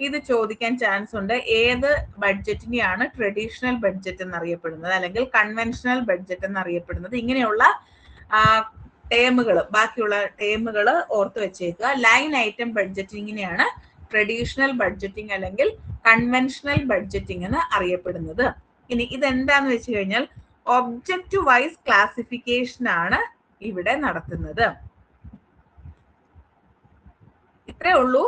ഇത് ചോദിക്കാൻ ചാൻസ് ഉണ്ട്. ഏത് ബഡ്ജറ്റിനെയാണ് ട്രഡീഷണൽ ബഡ്ജറ്റ് എന്നറിയപ്പെടുന്നത് അല്ലെങ്കിൽ കൺവെൻഷണൽ ബഡ്ജറ്റ് എന്നറിയപ്പെടുന്നത്? ഇങ്ങനെയുള്ള ടേമുകൾ, ബാക്കിയുള്ള ടേമുകൾ ഓർത്ത് വെച്ചേക്കുക. ലൈൻ ഐറ്റം ബഡ്ജറ്റിങ്ങിനെയാണ് ട്രഡീഷണൽ ബഡ്ജറ്റിംഗ് അല്ലെങ്കിൽ കൺവെൻഷണൽ ബഡ്ജറ്റിംഗ് എന്ന് അറിയപ്പെടുന്നത്. ഇനി ഇതെന്താന്ന് വെച്ച് കഴിഞ്ഞാൽ ഒബ്ജക്റ്റ് വൈസ് ക്ലാസിഫിക്കേഷൻ ആണ് ഇവിടെ നടത്തുന്നത്. ഇത്രേ ഉള്ളൂ.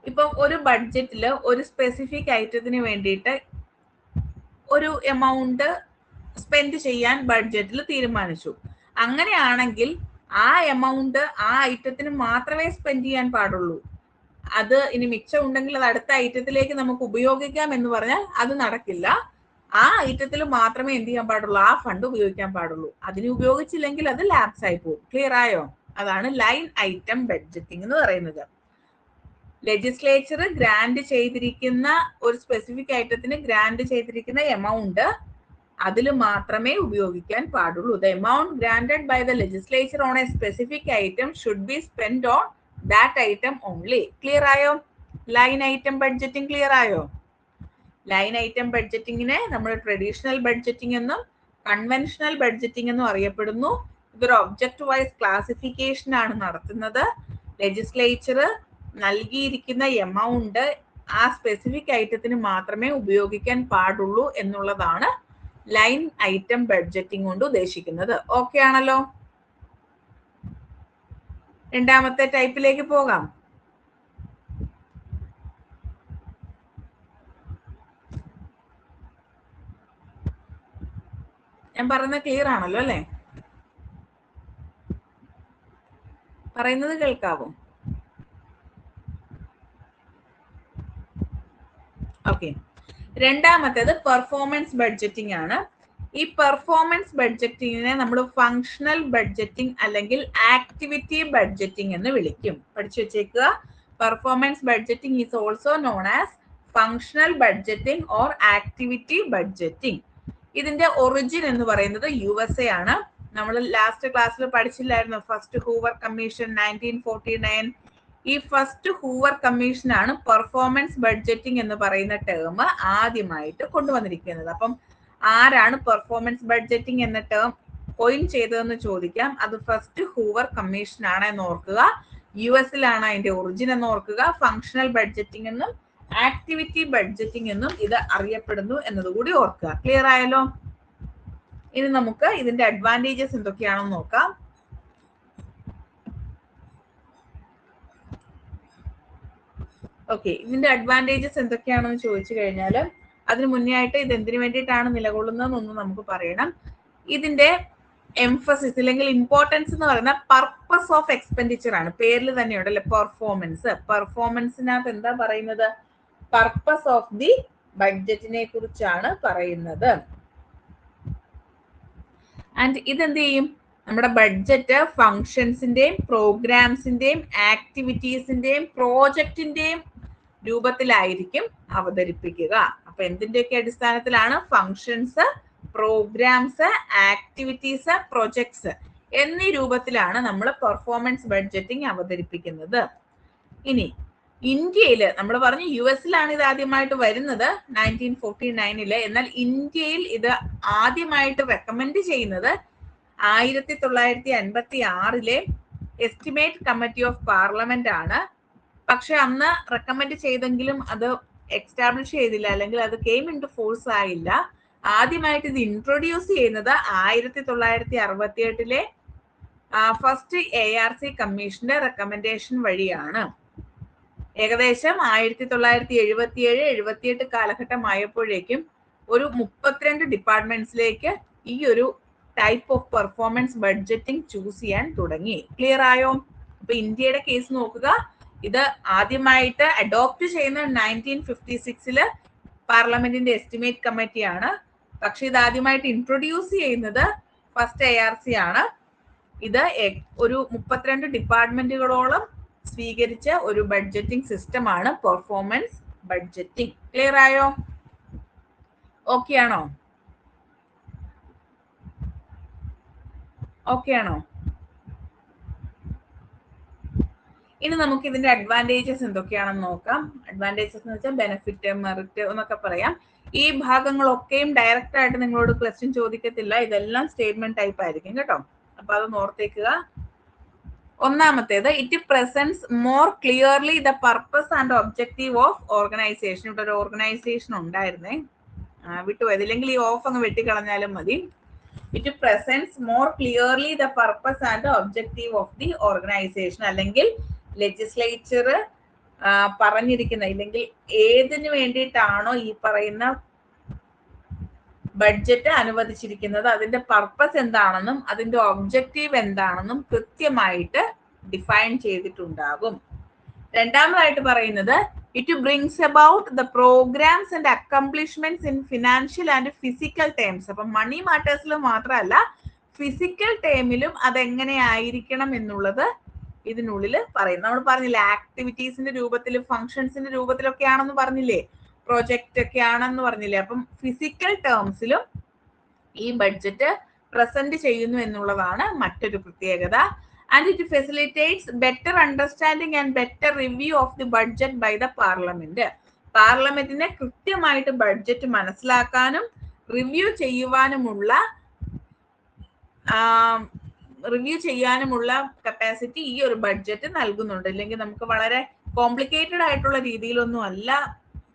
ഇപ്പം ഒരു ബഡ്ജറ്റിൽ ഒരു സ്പെസിഫിക് ഐറ്റത്തിന് വേണ്ടിയിട്ട് ഒരു എമൗണ്ട് സ്പെൻഡ് ചെയ്യാൻ ബഡ്ജറ്റിൽ തീരുമാനിച്ചു. അങ്ങനെയാണെങ്കിൽ ആ എമൗണ്ട് ആ ഐറ്റത്തിന് മാത്രമേ സ്പെൻഡ് ചെയ്യാൻ പാടുള്ളൂ. അത് ഇനി മിച്ചം ഉണ്ടെങ്കിൽ അത് അടുത്ത ഐറ്റത്തിലേക്ക് നമുക്ക് ഉപയോഗിക്കാം എന്ന് പറഞ്ഞാൽ അത് നടക്കില്ല. ആ ഐറ്റത്തിൽ മാത്രമേ എന്ത് ചെയ്യാൻ പാടുള്ളൂ? ആ ഫണ്ട് ഉപയോഗിക്കാൻ പാടുള്ളൂ. അതിന് ഉപയോഗിച്ചില്ലെങ്കിൽ അത് ലാപ്സ് ആയി പോകും. ക്ലിയർ ആയോ? അതാണ് ലൈൻ ഐറ്റം ബഡ്ജറ്റിംഗ് എന്ന് പറയുന്നത്. ലെജിസ്ലേച്ചർ ഗ്രാന്റ് ചെയ്തിരിക്കുന്ന ഒരു സ്പെസിഫിക് ഐറ്റത്തിന് ഗ്രാന്റ് ചെയ്തിരിക്കുന്ന എമൗണ്ട് അതിൽ മാത്രമേ ഉപയോഗിക്കാൻ പാടുള്ളൂ. The amount granted by the legislature on a specific item should be spend on that item only. Clear ആയോ? ലൈൻ ഐറ്റം ബഡ്ജറ്റിംഗ് ക്ലിയർ ആയോ? ലൈൻ ഐറ്റം ബഡ്ജറ്റിങ്ങിനെ നമ്മൾ ട്രഡീഷണൽ ബഡ്ജറ്റിംഗ് എന്നും കൺവെൻഷണൽ ബഡ്ജറ്റിംഗ് എന്നും അറിയപ്പെടുന്നു. ഇതൊരു ഒബ്ജക്റ്റ് വൈസ് ക്ലാസിഫിക്കേഷൻ ആണ് നടത്തുന്നത്. ലെജിസ്ലേച്ചർ നൽകിയിരിക്കുന്ന എമൗണ്ട് ആ സ്പെസിഫിക് ഐറ്റത്തിന് മാത്രമേ ഉപയോഗിക്കാൻ പാടുള്ളൂ എന്നുള്ളതാണ് ലൈൻ ഐറ്റം ബഡ്ജറ്റിംഗ് കൊണ്ട് ഉദ്ദേശിക്കുന്നത്. ഓക്കെ ആണല്ലോ? രണ്ടാമത്തെ ടൈപ്പിലേക്ക് പോകാം. ഞാൻ പറയുന്നത് ക്ലിയർ ആണല്ലോ അല്ലെ? പറയുന്നത് കേൾക്കാവോ? ഓക്കെ, രണ്ടാമത്തേത് പെർഫോമൻസ് ബഡ്ജറ്റിംഗ് ആണ്. ഈ പെർഫോമൻസ് ബഡ്ജറ്റിങ്ങിനെ നമ്മൾ ഫങ്ഷണൽ ബഡ്ജറ്റിംഗ് അല്ലെങ്കിൽ ആക്ടിവിറ്റി ബഡ്ജറ്റിംഗ് എന്ന് വിളിക്കും. പഠിച്ചു വെച്ചേക്കുക. Performance budgeting is also known as functional budgeting or activity budgeting. ഇതിന്റെ ഒറിജിൻ എന്ന് പറയുന്നത് USA ആണ്. നമ്മൾ ലാസ്റ്റ് ക്ലാസ്സിൽ പഠിച്ചില്ലായിരുന്നു, ഫസ്റ്റ് ഹൂവർ കമ്മീഷൻ 1949. ഈ ഫസ്റ്റ് ഹൂവർ കമ്മീഷൻ ആണ് പെർഫോമൻസ് ബഡ്ജറ്റിംഗ് എന്ന് പറയുന്ന ടേം ആദ്യമായിട്ട് കൊണ്ടുവന്നിരിക്കുന്നത്. അപ്പം ആരാണ് പെർഫോമൻസ് ബഡ്ജറ്റിംഗ് എന്ന ടേം കോയിൻ ചെയ്തതെന്ന് ചോദിക്കാം. അത് ഫസ്റ്റ് ഹൂവർ കമ്മീഷൻ ആണ് എന്ന് ഓർക്കുക. US-ലാണ് അതിന്റെ ഒറിജിൻ എന്ന് ഓർക്കുക. ഫങ്ഷണൽ ബഡ്ജറ്റിംഗ് എന്നും ആക്ടിവിറ്റി ബഡ്ജറ്റിംഗ് എന്നും ഇത് അറിയപ്പെടുന്നു എന്നതുകൂടി ഓർക്കുക. ക്ലിയർ ആയല്ലോ? ഇനി നമുക്ക് ഇതിന്റെ അഡ്വാൻറ്റേജസ് എന്തൊക്കെയാണെന്ന് നോക്കാം. ഓക്കെ, ഇതിന്റെ അഡ്വാൻറ്റേജസ് എന്തൊക്കെയാണെന്ന് ചോദിച്ചു കഴിഞ്ഞാൽ അതിന് മുന്നേ ആയിട്ട് ഇത് എന്തിനു വേണ്ടിയിട്ടാണ് നിലകൊള്ളുന്നതെന്നൊന്ന് നമുക്ക് പറയണം. ഇതിന്റെ എംഫസിസ് അല്ലെങ്കിൽ ഇമ്പോർട്ടൻസ് എന്ന് പറയുന്ന പർപ്പസ് ഓഫ് എക്സ്പെൻഡിച്ചർ ആണ്. പേരിൽ തന്നെയുണ്ട് അല്ലെ, പെർഫോമൻസ്. പെർഫോമൻസിനകത്ത് എന്താ പറയുന്നത്? പർപ്പസ് ഓഫ് ദി ബഡ്ജറ്റിനെ കുറിച്ചാണ് പറയുന്നത്. ആൻഡ് ഇതെന്ത് ചെയ്യും? നമ്മുടെ ബഡ്ജറ്റ് ഫങ്ഷൻസിന്റെയും പ്രോഗ്രാംസിന്റെയും ആക്ടിവിറ്റീസിന്റെയും പ്രോജക്റ്റിന്റെയും രൂപത്തിലായിരിക്കും അവതരിപ്പിക്കുക. അപ്പൊ എന്തിന്റെയൊക്കെ അടിസ്ഥാനത്തിലാണ്? ഫങ്ഷൻസ്, പ്രോഗ്രാംസ്, ആക്ടിവിറ്റീസ്, പ്രൊജക്ട്സ് എന്നീ രൂപത്തിലാണ് നമ്മൾ പെർഫോമൻസ് ബഡ്ജറ്റിംഗ് അവതരിപ്പിക്കുന്നത്. ഇനി ഇന്ത്യയിൽ നമ്മൾ പറഞ്ഞു US-ലാണ് ഇത് ആദ്യമായിട്ട് വരുന്നത് 1949. എന്നാൽ ഇന്ത്യയിൽ ഇത് ആദ്യമായിട്ട് റെക്കമെൻഡ് ചെയ്യുന്നത് 1956 എസ്റ്റിമേറ്റ് കമ്മിറ്റി ഓഫ് പാർലമെന്റ് ആണ്. പക്ഷെ അന്ന് റെക്കമെൻഡ് ചെയ്തെങ്കിലും അത് എക്സ്റ്റാബ്ലിഷ് ചെയ്തില്ല, അല്ലെങ്കിൽ അത് കെയിം ഇൻ ടു ഫോഴ്സ് ആയില്ല. ആദ്യമായിട്ട് ഇത് ഇൻട്രൊഡ്യൂസ് ചെയ്യുന്നത് 1968 ഫസ്റ്റ് ARC കമ്മീഷന്റെ റെക്കമെൻഡേഷൻ വഴിയാണ്. ഏകദേശം 1977-78 കാലഘട്ടമായപ്പോഴേക്കും ഒരു 32 ഡിപ്പാർട്ട്മെന്റ്സിലേക്ക് ഈ ഒരു type of performance budgeting choose ചെയ്യാൻ തുടങ്ങി. ക്ലിയർ ആയോ? അപ്പൊ ഇന്ത്യയുടെ കേസ് നോക്കുക. ഇത് ആദ്യമായിട്ട് അഡോപ്റ്റ് ചെയ്യുന്ന 1956 പാർലമെന്റിന്റെ എസ്റ്റിമേറ്റ് കമ്മിറ്റിയാണ്. പക്ഷെ ഇത് ആദ്യമായിട്ട് ഇൻട്രൊഡ്യൂസ് ചെയ്യുന്നത് ഫസ്റ്റ് ARC ആണ്. ഇത് ഒരു 32 ഡിപ്പാർട്ട്മെന്റുകളോളം സ്വീകരിച്ച ഒരു ബഡ്ജറ്റിംഗ് സിസ്റ്റം ആണ് പെർഫോമൻസ് ബഡ്ജറ്റിംഗ്. ക്ലിയർ ആയോ? ഓക്കെ ആണോ? ഓക്കെ ആണോ? ഇനി നമുക്ക് ഇതിന്റെ അഡ്വാൻറ്റേജസ് എന്തൊക്കെയാണെന്ന് നോക്കാം. അഡ്വാൻറ്റേജസ് എന്ന് വെച്ചാൽ ബെനിഫിറ്റ്, മെറിറ്റ് എന്നൊക്കെ പറയാം. ഈ ഭാഗങ്ങളൊക്കെയും ഡയറക്റ്റ് ആയിട്ട് നിങ്ങളോട് ക്വസ്റ്റ്യൻ ചോദിക്കത്തില്ല. ഇതെല്ലാം സ്റ്റേറ്റ്മെന്റ് ടൈപ്പ് ആയിരിക്കും കേട്ടോ. അപ്പൊ അത് ഓർത്തേക്കുക. ഒന്നാമത്തേത്, it presents more clearly the purpose and objective of organisation. ഇവിടെ ഒരു ഓർഗനൈസേഷൻ ഉണ്ടായിരുന്നേ, വിട്ടുപോയത്, ഇല്ലെങ്കിൽ ഈ ഓഫ് അങ്ങ് വെട്ടിക്കളഞ്ഞാലും മതി. It presents more clearly the purpose and objective of the organisation. അല്ലെങ്കിൽ ലെജിസ്ലേച്ചർ പറഞ്ഞിരിക്കുന്ന, ഇല്ലെങ്കിൽ ഏതിനു വേണ്ടിയിട്ടാണോ ഈ പറയുന്ന ബഡ്ജറ്റ് അനുവദിച്ചിരിക്കുന്നത്, അതിന്റെ പർപ്പസ് എന്താണെന്നും അതിന്റെ ഒബ്ജക്റ്റീവ് എന്താണെന്നും കൃത്യമായിട്ട് ഡിഫൈൻ ചെയ്തിട്ടുണ്ടാകും. രണ്ടാമതായിട്ട് പറയുന്നത്, it brings about the programs and accomplishments in financial and physical terms. അപ്പൊ മണി മാറ്റേഴ്സിൽ മാത്രമല്ല, ഫിസിക്കൽ ടേമിലും അതെങ്ങനെയായിരിക്കണം എന്നുള്ളത് ഇതിനുള്ളിൽ പറയും. നമ്മൾ പറഞ്ഞില്ലേ, ആക്ടിവിറ്റീസിന്റെ രൂപത്തിൽ, ഫങ്ഷൻസിന്റെ രൂപത്തിലൊക്കെയാണെന്ന് പറഞ്ഞില്ലേ, പ്രോജക്റ്റ് ഒക്കെ ആണെന്ന് പറഞ്ഞില്ലേ. അപ്പം ഫിസിക്കൽ ടേംസിലും ഈ ബഡ്ജറ്റ് പ്രസന്റ് ചെയ്യുന്നു എന്നുള്ളതാണ് മറ്റൊരു പ്രത്യേകത. And it facilitates better understanding and better review of the budget by the parliament. പാർലമെന്റിനെ കൃത്യമായിട്ട് ബഡ്ജറ്റ് മനസ്സിലാക്കാനും റിവ്യൂ ചെയ്യാനുമുള്ള കപ്പാസിറ്റി ഈ ഒരു ബഡ്ജറ്റ് നൽകുന്നുണ്ട്. ഇല്ലെങ്കിൽ നമുക്ക് വളരെ കോംപ്ലിക്കേറ്റഡ് ആയിട്ടുള്ള രീതിയിലൊന്നും അല്ല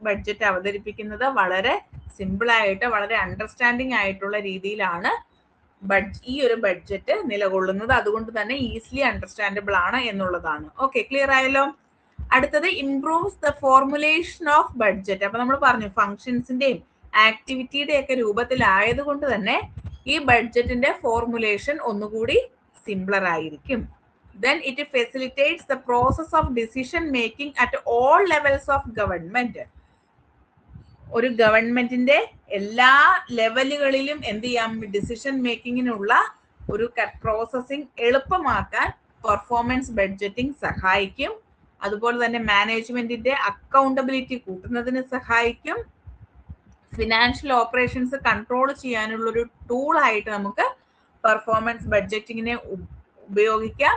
ബഡ്ജറ്റ് അവതരിപ്പിക്കുന്നത്. വളരെ സിമ്പിൾ ആയിട്ട്, വളരെ അണ്ടർസ്റ്റാൻഡിങ് ആയിട്ടുള്ള രീതിയിലാണ് ഈ ഒരു ബഡ്ജറ്റ് നിലകൊള്ളുന്നത്. അതുകൊണ്ട് തന്നെ ഈസിലി അണ്ടർസ്റ്റാൻഡബിൾ ആണ് എന്നുള്ളതാണ്. ഓക്കെ, ക്ലിയർ ആയല്ലോ? അടുത്തത്, improves the formulation of budget. അപ്പൊ നമ്മൾ പറഞ്ഞു, ഫങ്ഷൻസിന്റെയും ആക്ടിവിറ്റിയുടെ ഒക്കെ രൂപത്തിലായത് കൊണ്ട് തന്നെ ഈ ബഡ്ജറ്റിന്റെ ഫോർമുലേഷൻ ഒന്നുകൂടി സിംപ്ലർ ആയിരിക്കും. Then it facilitates the process of decision making at all levels of government. ഒരു ഗവൺമെന്റിന്റെ എല്ലാ ലെവലുകളിലും എന്ത് ചെയ്യാം, ഡിസിഷൻ മേക്കിങ്ങിനുള്ള ഒരു പ്രോസസ്സിംഗ് എളുപ്പമാക്കാൻ പെർഫോമൻസ് ബഡ്ജറ്റിംഗ് സഹായിക്കും. അതുപോലെ തന്നെ മാനേജ്മെന്റിന്റെ അക്കൗണ്ടബിലിറ്റി കൂട്ടുന്നതിന് സഹായിക്കും. ഫിനാൻഷ്യൽ ഓപ്പറേഷൻസ് കൺട്രോൾ ചെയ്യാനുള്ള ഒരു ടൂൾ ആയിട്ട് നമുക്ക് പെർഫോമൻസ് ബഡ്ജറ്റിങ്ങിനെ ഉപയോഗിക്കാം.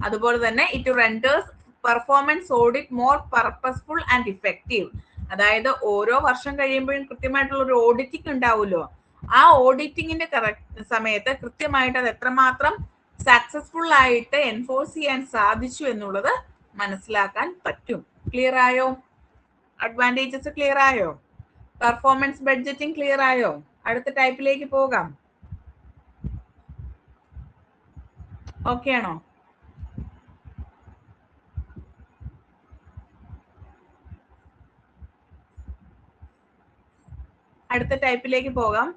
അതുപോലെ തന്നെ it renders performance audit more purposeful and effective. അതായത് ഓരോ വർഷം കഴിയുമ്പോഴും കൃത്യമായിട്ടുള്ള ഒരു ഓഡിറ്റിംഗ് ഉണ്ടാവുമല്ലോ. ആ ഓഡിറ്റിങ്ങിന്റെ സമയത്ത് കൃത്യമായിട്ട് അത് എത്രമാത്രം സക്സസ്ഫുൾ ആയിട്ട് എൻഫോഴ്സ് ചെയ്യാൻ സാധിച്ചു എന്നുള്ളത് മനസ്സിലാക്കാൻ പറ്റും. ക്ലിയർ ആയോ? അഡ്വാൻറ്റേജസ് ക്ലിയർ ആയോ? പെർഫോമൻസ് ബഡ്ജറ്റിംഗ് ക്ലിയർ ആയോ? അടുത്ത ടൈപ്പിലേക്ക് പോകാം. ഓക്കെ ആണോ? അടുത്ത ടൈപ്പിലേക്ക് പോകാം.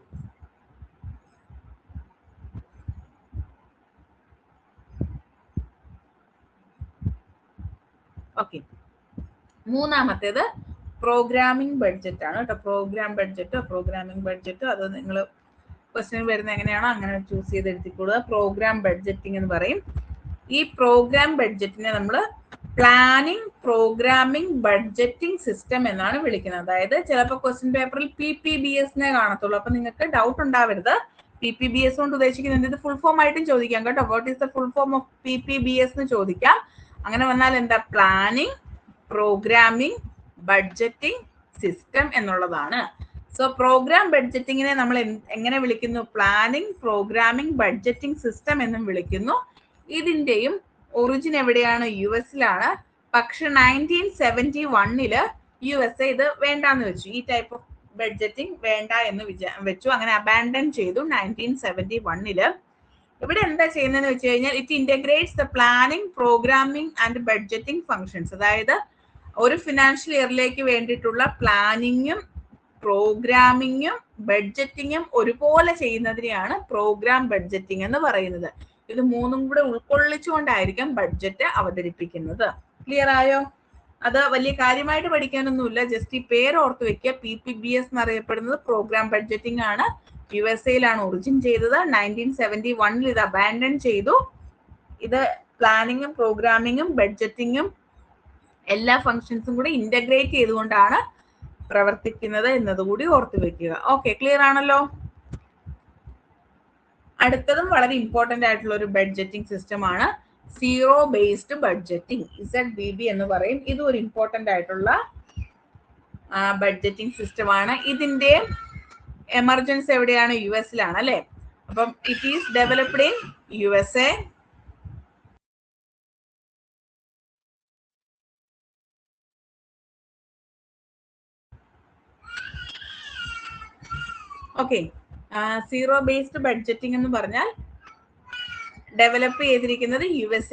ഓക്കെ, മൂന്നാമത്തേത് പ്രോഗ്രാമിംഗ് ബഡ്ജറ്റ് ആണ് കേട്ടോ. പ്രോഗ്രാമിംഗ് ബഡ്ജറ്റ് അത് നിങ്ങൾ ക്വസ്റ്റ്യൻ വരുന്നത് എങ്ങനെയാണോ അങ്ങനെ ചൂസ് ചെയ്ത് എഴുതിക്കൊള്ളുക. പ്രോഗ്രാം ബഡ്ജറ്റിംഗ് എന്ന് പറയും. ഈ പ്രോഗ്രാം ബഡ്ജറ്റിനെ നമ്മൾ പ്ലാനിംഗ് പ്രോഗ്രാമിംഗ് ബഡ്ജറ്റിംഗ് സിസ്റ്റം എന്നാണ് വിളിക്കുന്നത്. അതായത് ചിലപ്പോൾ ക്വസ്റ്റ്യൻ പേപ്പറിൽ PPBS കാണത്തുള്ളൂ. അപ്പൊ നിങ്ങൾക്ക് ഡൗട്ട് ഉണ്ടാവരുത്. PPBS കൊണ്ട് ഉദ്ദേശിക്കുന്നത് ഇത് ഫുൾ ഫോം ആയിട്ടും ചോദിക്കാം കേട്ടോ. What is the full form of PPBS എന്ന് ചോദിക്കാം. അങ്ങനെ വന്നാൽ എന്താ, പ്ലാനിംഗ് പ്രോഗ്രാമിംഗ് ബഡ്ജറ്റിംഗ് സിസ്റ്റം എന്നുള്ളതാണ്. സോ പ്രോഗ്രാം ബഡ്ജറ്റിങ്ങിനെ നമ്മൾ എങ്ങനെ വിളിക്കുന്നു? പ്ലാനിംഗ് പ്രോഗ്രാമിംഗ് ബഡ്ജറ്റിംഗ് സിസ്റ്റം എന്നും വിളിക്കുന്നു. ഇതിന്റെയും ഒറിജിൻ എവിടെയാണ്? US-ലാണ്. പക്ഷെ 1971 USA ഇത് വേണ്ടാന്ന് വെച്ചു. ഈ ടൈപ്പ് ഓഫ് ബഡ്ജറ്റിംഗ് വേണ്ട എന്ന് വെച്ചു. അങ്ങനെ അബാൻഡൻ ചെയ്തു 1971. ഇവിടെ എന്താ ചെയ്യുന്നതെന്ന് വെച്ച് കഴിഞ്ഞാൽ it integrates the planning, programming and budgeting functions. അതായത് ഒരു ഫിനാൻഷ്യൽ ഇയറിലേക്ക് വേണ്ടിയിട്ടുള്ള പ്ലാനിങ്ങും പ്രോഗ്രാമിങ്ങും ബഡ്ജറ്റിങ്ങും ഒരുപോലെ ചെയ്യുന്നതിനെയാണ് പ്രോഗ്രാം ബഡ്ജറ്റിംഗ് എന്ന് പറയുന്നത്. ഇത് മൂന്നും കൂടെ ഉൾക്കൊള്ളിച്ചുകൊണ്ടായിരിക്കും ബഡ്ജറ്റ് അവതരിപ്പിക്കുന്നത്. ക്ലിയർ ആയോ? അത് വലിയ കാര്യമായിട്ട് പഠിക്കാനൊന്നുമില്ല, ജസ്റ്റ് ഈ പേര് ഓർത്ത് വെക്കുക. PPBS എന്നറിയപ്പെടുന്നത് പ്രോഗ്രാം ബഡ്ജറ്റിംഗ് ആണ്. USA ഒറിജിൻ ചെയ്തത്. 1971 ഇത് അബാൻഡൻ ചെയ്തു. ഇത് പ്ലാനിങ്ങും പ്രോഗ്രാമിങ്ങും ബഡ്ജറ്റിങ്ങും എല്ലാ ഫങ്ഷൻസും കൂടി ഇന്റഗ്രേറ്റ് ചെയ്തുകൊണ്ടാണ് പ്രവർത്തിക്കുന്നത് എന്നതുകൂടി ഓർത്ത് വെക്കുക. ഓക്കെ, ക്ലിയർ ആണല്ലോ? അടുത്തതും വളരെ ഇമ്പോർട്ടന്റ് ആയിട്ടുള്ള ഒരു ബഡ്ജറ്റിംഗ് സിസ്റ്റം ആണ് സീറോ ബേസ്ഡ് ബഡ്ജറ്റിംഗ്, ZBB എന്ന് പറയും. ഇതും ഒരു ഇമ്പോർട്ടന്റ് ആയിട്ടുള്ള ബഡ്ജറ്റിംഗ് സിസ്റ്റം ആണ്. ഇതിന്റെ എമർജൻസ് എവിടെയാണ്? US അല്ലെ. അപ്പം it is developed in USA. ഓക്കെ, സീറോ ബേസ്ഡ് ബഡ്ജറ്റിംഗ് എന്ന് പറഞ്ഞാൽ ഡെവലപ്പ് ചെയ്തിരിക്കുന്നത് US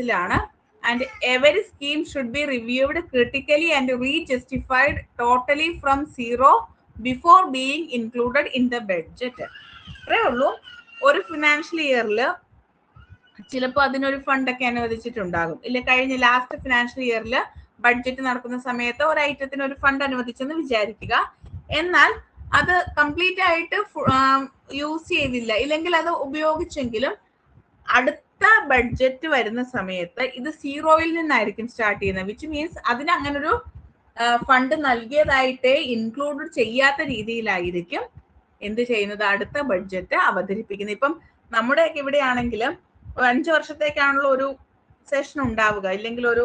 and every scheme should be reviewed critically and rejustified totally from zero before being included in the budget. അത്രേ ഉള്ളൂ. ഒരു ഫിനാൻഷ്യൽ ഇയറിൽ ചിലപ്പോൾ അതിനൊരു ഫണ്ടൊക്കെ അനുവദിച്ചിട്ടുണ്ടാകും. ഇല്ല, കഴിഞ്ഞ ലാസ്റ്റ് ഫിനാൻഷ്യൽ ഇയറിൽ ബഡ്ജറ്റ് നടക്കുന്ന സമയത്ത് ഒരു ഐറ്റത്തിന് ഒരു ഫണ്ട് അനുവദിച്ചെന്ന് വിചാരിക്കുക. എന്നാൽ അത് കംപ്ലീറ്റ് ആയിട്ട് യൂസ് ചെയ്തില്ല, ഇല്ലെങ്കിൽ അത് ഉപയോഗിച്ചെങ്കിലും അടുത്ത ബഡ്ജറ്റ് വരുന്ന സമയത്ത് ഇത് സീറോയിൽ നിന്നായിരിക്കും സ്റ്റാർട്ട് ചെയ്യുന്നത്. വിച്ച് മീൻസ് അതിന് അങ്ങനെ ഒരു ഫണ്ട് നൽകിയതായിട്ട് ഇൻക്ലൂഡ് ചെയ്യാത്ത രീതിയിലായിരിക്കും എന്ത് ചെയ്യുന്നത്, അടുത്ത ബഡ്ജറ്റ് അവതരിപ്പിക്കുന്നത്. ഇപ്പം നമ്മുടെയൊക്കെ ഇവിടെ ആണെങ്കിൽ 5 വർഷത്തേക്കാണല്ലോ ഒരു സെഷൻ ഉണ്ടാവുക, ഇല്ലെങ്കിൽ ഒരു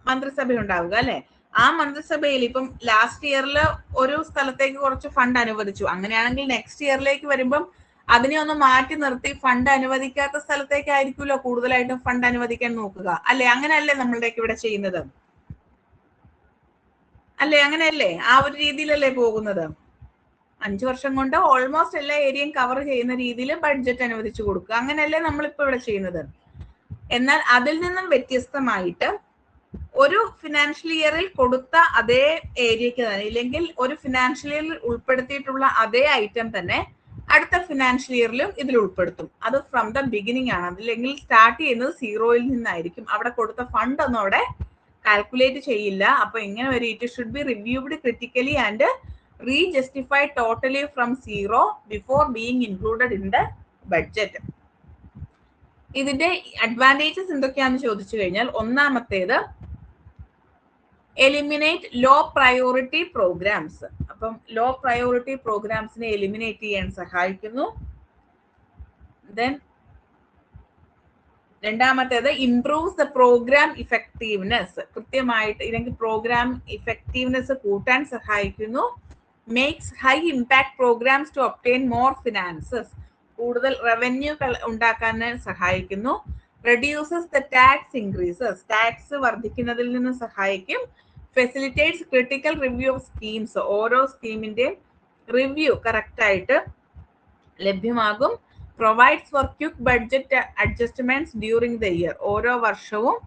മന്ത്രിസഭ ഉണ്ടാവുക അല്ലെ. ആ മന്ത്രിസഭയിൽ ഇപ്പം ലാസ്റ്റ് ഇയറിൽ ഒരു സ്ഥലത്തേക്ക് കുറച്ച് ഫണ്ട് അനുവദിച്ചു. അങ്ങനെയാണെങ്കിൽ നെക്സ്റ്റ് ഇയറിലേക്ക് വരുമ്പം അതിനെ ഒന്ന് മാറ്റി നിർത്തി ഫണ്ട് അനുവദിക്കാത്ത സ്ഥലത്തേക്കായിരിക്കുമല്ലോ കൂടുതലായിട്ടും ഫണ്ട് അനുവദിക്കാൻ നോക്കുക അല്ലെ. അങ്ങനെയല്ലേ നമ്മളുടെയൊക്കെ ഇവിടെ ചെയ്യുന്നത് അല്ലെ? അങ്ങനെയല്ലേ? ആ ഒരു രീതിയിലല്ലേ പോകുന്നത്. 5 വർഷം കൊണ്ട് ഓൾമോസ്റ്റ് എല്ലാ ഏരിയയും കവർ ചെയ്യുന്ന രീതിയിൽ ബഡ്ജറ്റ് അനുവദിച്ചു കൊടുക്കുക. അങ്ങനെയല്ലേ നമ്മളിപ്പോ ഇവിടെ ചെയ്യുന്നത്. എന്നാൽ അതിൽ നിന്നും വ്യത്യസ്തമായിട്ട് ഒരു ഫിനാൻഷ്യൽ ഇയറിൽ കൊടുത്ത അതേ ഏരിയക്ക് തന്നെ, ഇല്ലെങ്കിൽ ഒരു ഫിനാൻഷ്യൽ ഇയറിൽ ഉൾപ്പെടുത്തിയിട്ടുള്ള അതേ ഐറ്റം തന്നെ അടുത്ത ഫിനാൻഷ്യൽ ഇയറിലും ഇതിൽ ഉൾപ്പെടുത്തും. അത് ഫ്രം ദ ബിഗിനിങ് ആണ്. അതില്ലെങ്കിൽ സ്റ്റാർട്ട് ചെയ്യുന്നത് സീറോയിൽ നിന്നായിരിക്കും. അവിടെ കൊടുത്ത ഫണ്ട് ഒന്നും അവിടെ കാൽക്കുലേറ്റ് ചെയ്യില്ല. അപ്പൊ എങ്ങനെ വരും? It should be reviewed critically and rejustified totally from zero before being included in the budget. ഇതിന്റെ അഡ്വാൻറ്റേജസ് എന്തൊക്കെയാണെന്ന് ചോദിച്ചു കഴിഞ്ഞാൽ, ഒന്നാമത്തേത് എലിമിനേറ്റ് ലോ പ്രയോറിറ്റി പ്രോഗ്രാംസ്. അപ്പം ലോ പ്രയോറിറ്റി പ്രോഗ്രാംസിനെ എലിമിനേറ്റ് ചെയ്യാൻ സഹായിക്കുന്നു. ദെൻ രണ്ടാമത്തേത് ഇംപ്രൂവ്സ് ദ പ്രോഗ്രാം ഇഫക്റ്റീവ്നെസ്. കൃത്യമായിട്ട് ഇല്ലെങ്കിൽ പ്രോഗ്രാം ഇഫക്റ്റീവ്നെസ് കൂട്ടാൻ സഹായിക്കുന്നു. Makes high impact programmes to obtain more finances. കൂടുതൽ റവന്യൂ ഉണ്ടാക്കാൻ സഹായിക്കുന്നു. Reduces the tax increases. Tax വർദ്ധിക്കുന്നതിൽ നിന്ന് സഹായിക്കും. Facilitates critical review of schemes. ഓരോ സ്കീമിന്റെയും റിവ്യൂ കറക്റ്റ് ആയിട്ട് ലഭ്യമാകും. Provides for quick budget adjustments during the year. ഓരോ വർഷവും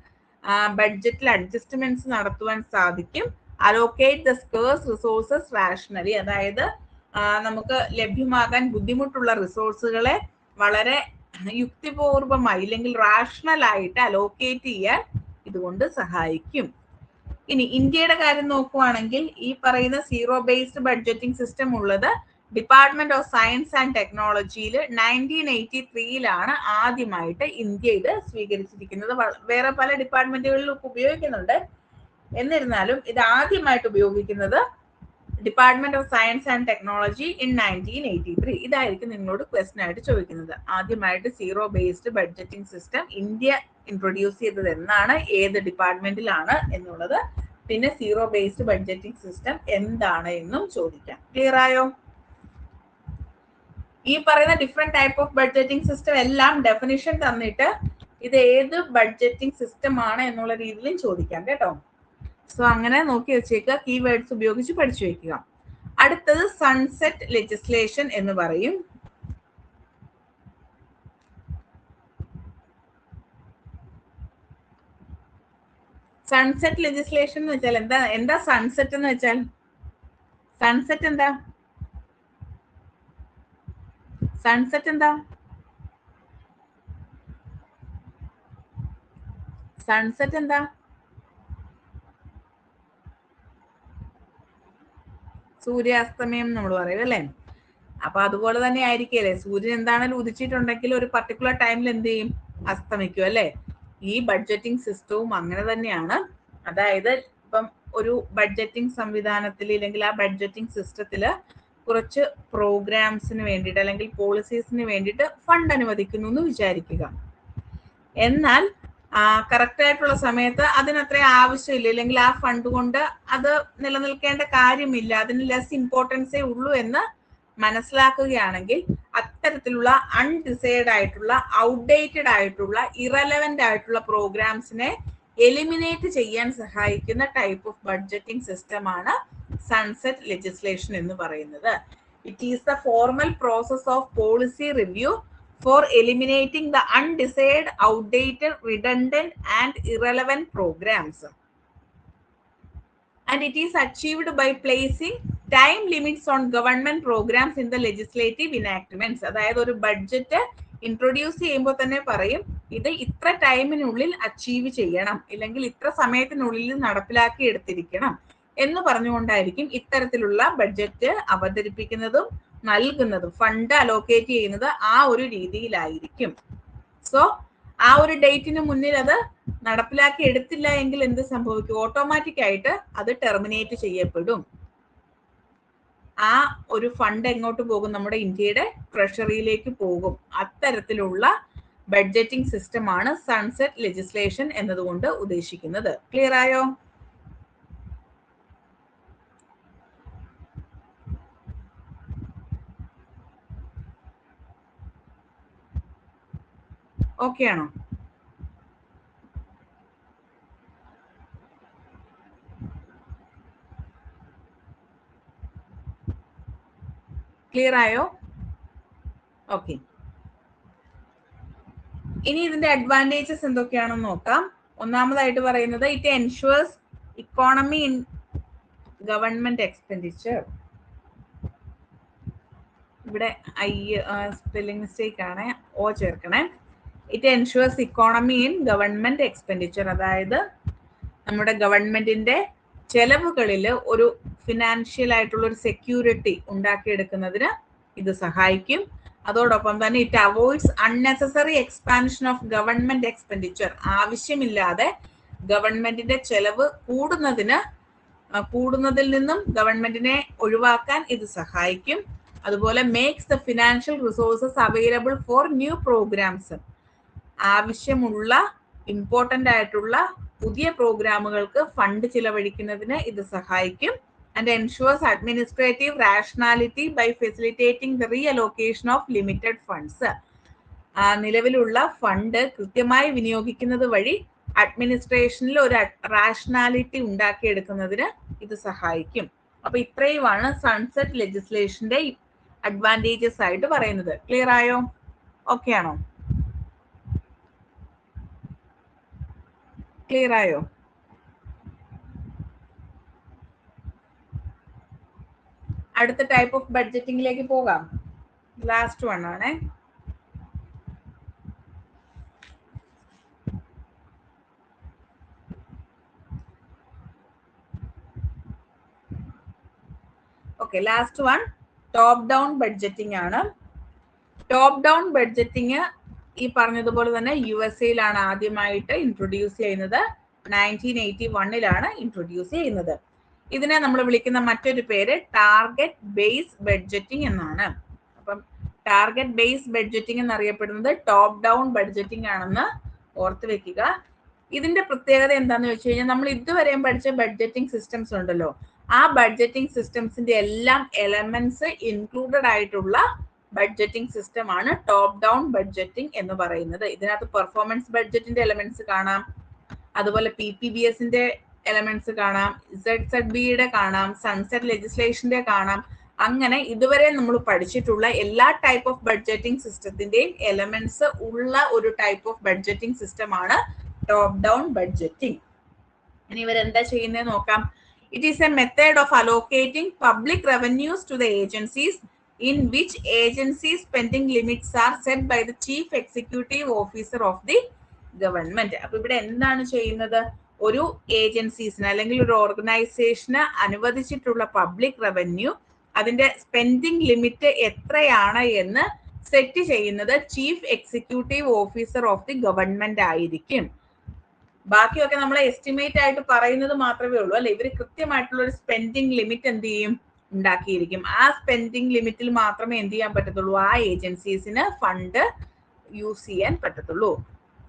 ബഡ്ജറ്റിൽ അഡ്ജസ്റ്റ്മെന്റ്സ് നടത്തുവാൻ സാധിക്കും. Allocate the scarce resources rationally. അതായത് നമുക്ക് ലഭ്യമാകാൻ ബുദ്ധിമുട്ടുള്ള റിസോഴ്സുകളെ വളരെ യുക്തിപൂർവമായി ഇല്ലെങ്കിൽ റാഷണൽ ആയിട്ട് അലോക്കേറ്റ് ചെയ്യാൻ ഇതുകൊണ്ട് സഹായിക്കും. ഇനി ഇന്ത്യയുടെ കാര്യം നോക്കുവാണെങ്കിൽ ഈ പറയുന്ന സീറോ ബേസ്ഡ് ബഡ്ജറ്റിംഗ് സിസ്റ്റം ഉള്ളത് ഡിപ്പാർട്ട്മെന്റ് ഓഫ് സയൻസ് ആൻഡ് ടെക്നോളജിയിൽ 1983 ആദ്യമായിട്ട് ഇന്ത്യ ഇത് സ്വീകരിച്ചിരിക്കുന്നത്. വേറെ പല ഡിപ്പാർട്ട്മെന്റുകളിലും ഉപയോഗിക്കുന്നുണ്ട്. എന്നിരുന്നാലും ഇത് ആദ്യമായിട്ട് ഉപയോഗിക്കുന്നത് department of science and technology in 1983. ഇതായിരിക്കും നിങ്ങളോട് ക്വസ്റ്റൻ ആയിട്ട് ചോദിക്കുന്നത്. ആദ്യമായിട്ട് zero based budgeting system India introduce ചെയ്തത് എന്നാണ്, ഏത് ഡിപ്പാർട്ട്മെന്റിലാണ് എന്നുള്ളത്, പിന്നെ സീറോ ബേസ്ഡ് ബഡ്ജറ്റിംഗ് സിസ്റ്റം എന്താണ് എന്നും ചോദിക്കാം. ക്ലിയർ ആയോ? ഈ പറയുന്ന different type of budgeting system എല്ലാം ഡെഫിനിഷൻ തന്നിട്ട് ഇത് ഏത് ബഡ്ജറ്റിംഗ് സിസ്റ്റം ആണ് എന്നുള്ള രീതിയിലും ചോദിക്കാം കേട്ടോ. സോ അങ്ങനെ നോക്കി വെച്ചേക്കുക, കീവേഡ്സ് ഉപയോഗിച്ച് പഠിച്ചു വെക്കുക. അടുത്തത് സൺസെറ്റ് ലെജിസ്ലേഷൻ എന്ന് പറയും. സൺസെറ്റ് ലെജിസ്ലേഷൻ എന്ന് വെച്ചാൽ എന്താ സൺസെറ്റ് എന്ന് വെച്ചാൽ? സൺസെറ്റ് എന്താ? സൺസെറ്റ് എന്താ? സൺസെറ്റ് എന്താ? സൂര്യാസ്തമയം നമ്മൾ പറയും അല്ലേ? അപ്പൊ അതുപോലെ തന്നെ ആയിരിക്കല്ലേ, സൂര്യൻ എന്താണെങ്കിലും ഉദിച്ചിട്ടുണ്ടെങ്കിൽ ഒരു പർട്ടിക്കുലർ ടൈമിൽ എന്ത് ചെയ്യും? അസ്തമിക്കും അല്ലേ? ഈ ബഡ്ജറ്റിംഗ് സിസ്റ്റവും അങ്ങനെ തന്നെയാണ്. അതായത് ഇപ്പം ഒരു ബഡ്ജറ്റിംഗ് സംവിധാനത്തിൽ അല്ലെങ്കിൽ ആ ബഡ്ജറ്റിംഗ് സിസ്റ്റത്തില് കുറച്ച് പ്രോഗ്രാംസിന് വേണ്ടിയിട്ട് അല്ലെങ്കിൽ പോളിസീസിന് വേണ്ടിയിട്ട് ഫണ്ട് അനുവദിക്കുന്നു എന്ന് വിചാരിക്കുക. എന്നാൽ കറക്റ്റ് ആയിട്ടുള്ള സമയത്ത് അതിനത്രയും ആവശ്യമില്ല, അല്ലെങ്കിൽ ആ ഫണ്ട് കൊണ്ട് അത് നിലനിൽക്കേണ്ട കാര്യമില്ല, അതിന് ലെസ് ഇമ്പോർട്ടൻസേ ഉള്ളൂ എന്ന് മനസ്സിലാക്കുകയാണെങ്കിൽ അത്തരത്തിലുള്ള അൺഡിസൈഡ് ആയിട്ടുള്ള, ഔട്ട്ഡേറ്റഡ് ആയിട്ടുള്ള, ഇറലവന്റ് ആയിട്ടുള്ള പ്രോഗ്രാംസിനെ എലിമിനേറ്റ് ചെയ്യാൻ സഹായിക്കുന്ന ടൈപ്പ് ഓഫ് ബഡ്ജറ്റിംഗ് സിസ്റ്റമാണ് സൺസെറ്റ് ലെജിസ്ലേഷൻ എന്ന് പറയുന്നത്. It is the formal process of policy review for eliminating the undesired, outdated, redundant and irrelevant programs. And it is achieved by placing time limits on government programs in the legislative enactments. അതായത് ഒരു budget introduce ചെയ്യുമ്പോൾ തന്നെ പറയും ഇത് ഇത്ര ടൈമിനുള്ളിൽ achieve ചെയ്യണം, ഇല്ലെങ്കിൽ ഇത്ര സമയത്തിനുള്ളിൽ നടപ്പിലാക്കി എടുത്തിരിക്കണം എന്ന് പറഞ്ഞുകൊണ്ടായിരിക്കും ഇത്തരത്തിലുള്ള ബഡ്ജറ്റ് അവതരിപ്പിക്കുന്നതും നൽകുന്നതും. ഫണ്ട് അലോക്കേറ്റ് ചെയ്യുന്നത് ആ ഒരു രീതിയിലായിരിക്കും. സോ ആ ഒരു ഡേറ്റിന് മുന്നിൽ അത് നടപ്പിലാക്കി എടുത്തില്ല എങ്കിൽ എന്ത് സംഭവിക്കും? ഓട്ടോമാറ്റിക് ആയിട്ട് അത് ടെർമിനേറ്റ് ചെയ്യപ്പെടും. ആ ഒരു ഫണ്ട് എങ്ങോട്ട് പോകും? നമ്മുടെ ഇന്ത്യയുടെ ട്രഷറിയിലേക്ക് പോകും. അത്തരത്തിലുള്ള ബഡ്ജറ്റിംഗ് സിസ്റ്റമാണ് സൺസെറ്റ് ലെജിസ്ലേഷൻ എന്നതുകൊണ്ട് ഉദ്ദേശിക്കുന്നത്. ക്ലിയർ ആയോ? ഓക്കെ ആണോ? ക്ലിയർ ആയോ? ഓക്കെ. ഇനി ഇതിന്റെ അഡ്വാൻറ്റേജസ് എന്തൊക്കെയാണെന്ന് നോക്കാം. ഒന്നാമതായിട്ട് പറയുന്നത് it ensures economy in government expenditure. ഇവിടെ സ്പെല്ലിംഗ് മിസ്റ്റേക്ക് ആണ്, ഓ ചേർക്കണേ. It ensures economy in government expenditure. അതായത് നമ്മുടെ ഗവൺമെന്റിന്റെ ചെലവുകളിൽ ഒരു ഫിനാൻഷ്യൽ ആയിട്ടുള്ള ഒരു സെക്യൂരിറ്റി ഉണ്ടാക്കിയെടുക്കുന്നതിന് ഇത് സഹായിക്കും. അതോടൊപ്പം തന്നെ it avoids unnecessary expansion of government expenditure. ആവശ്യമില്ലാതെ ഗവൺമെന്റിന്റെ ചെലവ് കൂടുന്നതിൽ നിന്നും ഗവൺമെന്റിനെ ഒഴിവാക്കാൻ ഇത് സഹായിക്കും. അതുപോലെ makes the financial resources available for new programmes. ആവശ്യമുള്ള ഇമ്പോർട്ടന്റ് ആയിട്ടുള്ള പുതിയ പ്രോഗ്രാമുകൾക്ക് ഫണ്ട് ചിലവഴിക്കുന്നതിന് ഇത് സഹായിക്കും. And ensures administrative rationality by facilitating the reallocation of limited funds. നിലവിലുള്ള ഫണ്ട് കൃത്യമായി വിനിയോഗിക്കുന്നത് വഴി അഡ്മിനിസ്ട്രേഷനിൽ ഒരു റാഷണാലിറ്റി ഉണ്ടാക്കിയെടുക്കുന്നതിന് ഇത് സഹായിക്കും. അപ്പൊ ഇത്രയുമാണ് സൺസെറ്റ് ലെജിസ്ലേഷന്റെ അഡ്വാൻറ്റേജസ് ആയിട്ട് പറയുന്നത്. ക്ലിയർ ആയോ? ഓക്കെ ആണോ? ക്ലിയർ ആയോ? അടുത്ത ടൈപ്പ് ഓഫ് ബഡ്ജറ്റിംഗിലേക്ക് പോകാം. ലാസ്റ്റ് വൺ ആണേ. Okay, last one top down budgeting ആണ്. ടോപ്പ് ഡൗൺ ബഡ്ജറ്റിംഗ് ഈ പറഞ്ഞതുപോലെ തന്നെ USA ആദ്യമായിട്ട് ഇൻട്രൊഡ്യൂസ് ചെയ്യുന്നത്. 1981 ഇൻട്രൊഡ്യൂസ് ചെയ്യുന്നത്. ഇതിനെ നമ്മൾ വിളിക്കുന്ന മറ്റൊരു പേര് ടാർഗറ്റ് ബേസ് ബഡ്ജറ്റിംഗ് എന്നാണ്. അപ്പം ടാർഗറ്റ് ബേസ് ബഡ്ജറ്റിംഗ് എന്നറിയപ്പെടുന്നത് ടോപ്പ് ഡൗൺ ബഡ്ജറ്റിംഗ് ആണെന്ന് ഓർത്ത് വെക്കുക. ഇതിന്റെ പ്രത്യേകത എന്താന്ന് വെച്ച് കഴിഞ്ഞാൽ നമ്മൾ ഇതുവരെയും പഠിച്ച ബഡ്ജറ്റിംഗ് സിസ്റ്റംസ് ഉണ്ടല്ലോ, ആ ബഡ്ജറ്റിംഗ് സിസ്റ്റംസിന്റെ എല്ലാം എലമെന്റ്സ് ഇൻക്ലൂഡഡ് ആയിട്ടുള്ള ബഡ്ജറ്റിംഗ് സിസ്റ്റം ആണ് ടോപ്പ് ഡൗൺ ബഡ്ജറ്റിംഗ് എന്ന് പറയുന്നത്. ഇതിനകത്ത് പെർഫോമൻസ് ബഡ്ജറ്റിന്റെ എലമെന്റ്സ് കാണാം, അതുപോലെ PPBSന്റെ എലമെന്റ്സ് കാണാം, ZZBയുടെ കാണാം, സൺസെറ്റ് ലെജിസ്ലേഷന്റെ കാണാം. അങ്ങനെ ഇതുവരെ നമ്മൾ പഠിച്ചിട്ടുള്ള എല്ലാ ടൈപ്പ് ഓഫ് ബഡ്ജറ്റിംഗ് സിസ്റ്റത്തിന്റെയും എലമെന്റ്സ് ഉള്ള ഒരു ടൈപ്പ് ഓഫ് ബഡ്ജറ്റിംഗ് സിസ്റ്റം ആണ് ടോപ്പ് ഡൗൺ ബഡ്ജറ്റിംഗ്. ഇനി ഇവരെന്താ ചെയ്യുന്നത് നോക്കാം. It is a method of allocating public revenues to the agencies in which agency spending limits are set by the chief executive officer of the government. അപ്പൊ ഇവിടെ എന്താണ് ചെയ്യുന്നത്? ഒരു ഏജൻസീസിന് അല്ലെങ്കിൽ ഒരു ഓർഗനൈസേഷന് അനുവദിച്ചിട്ടുള്ള പബ്ലിക് റവന്യൂ അതിന്റെ സ്പെൻഡിങ് ലിമിറ്റ് എത്രയാണ് എന്ന് സെറ്റ് ചെയ്യുന്നത് chief executive officer of the government ആയിരിക്കും. ബാക്കിയൊക്കെ നമ്മൾ എസ്റ്റിമേറ്റ് ആയിട്ട് പറയുന്നത് മാത്രമേ ഉള്ളൂ അല്ലെ. ഇവർ കൃത്യമായിട്ടുള്ള ഒരു സ്പെൻഡിങ് ലിമിറ്റ് എന്ത് ചെയ്യും, ഉണ്ടാക്കിയിരിക്കും. ആ സ്പെൻഡിങ് ലിമിറ്റിൽ മാത്രമേ എന്ത് ചെയ്യാൻ പറ്റത്തുള്ളൂ, ആ ഏജൻസീസിന് ഫണ്ട് യൂസ് ചെയ്യാൻ പറ്റത്തുള്ളൂ.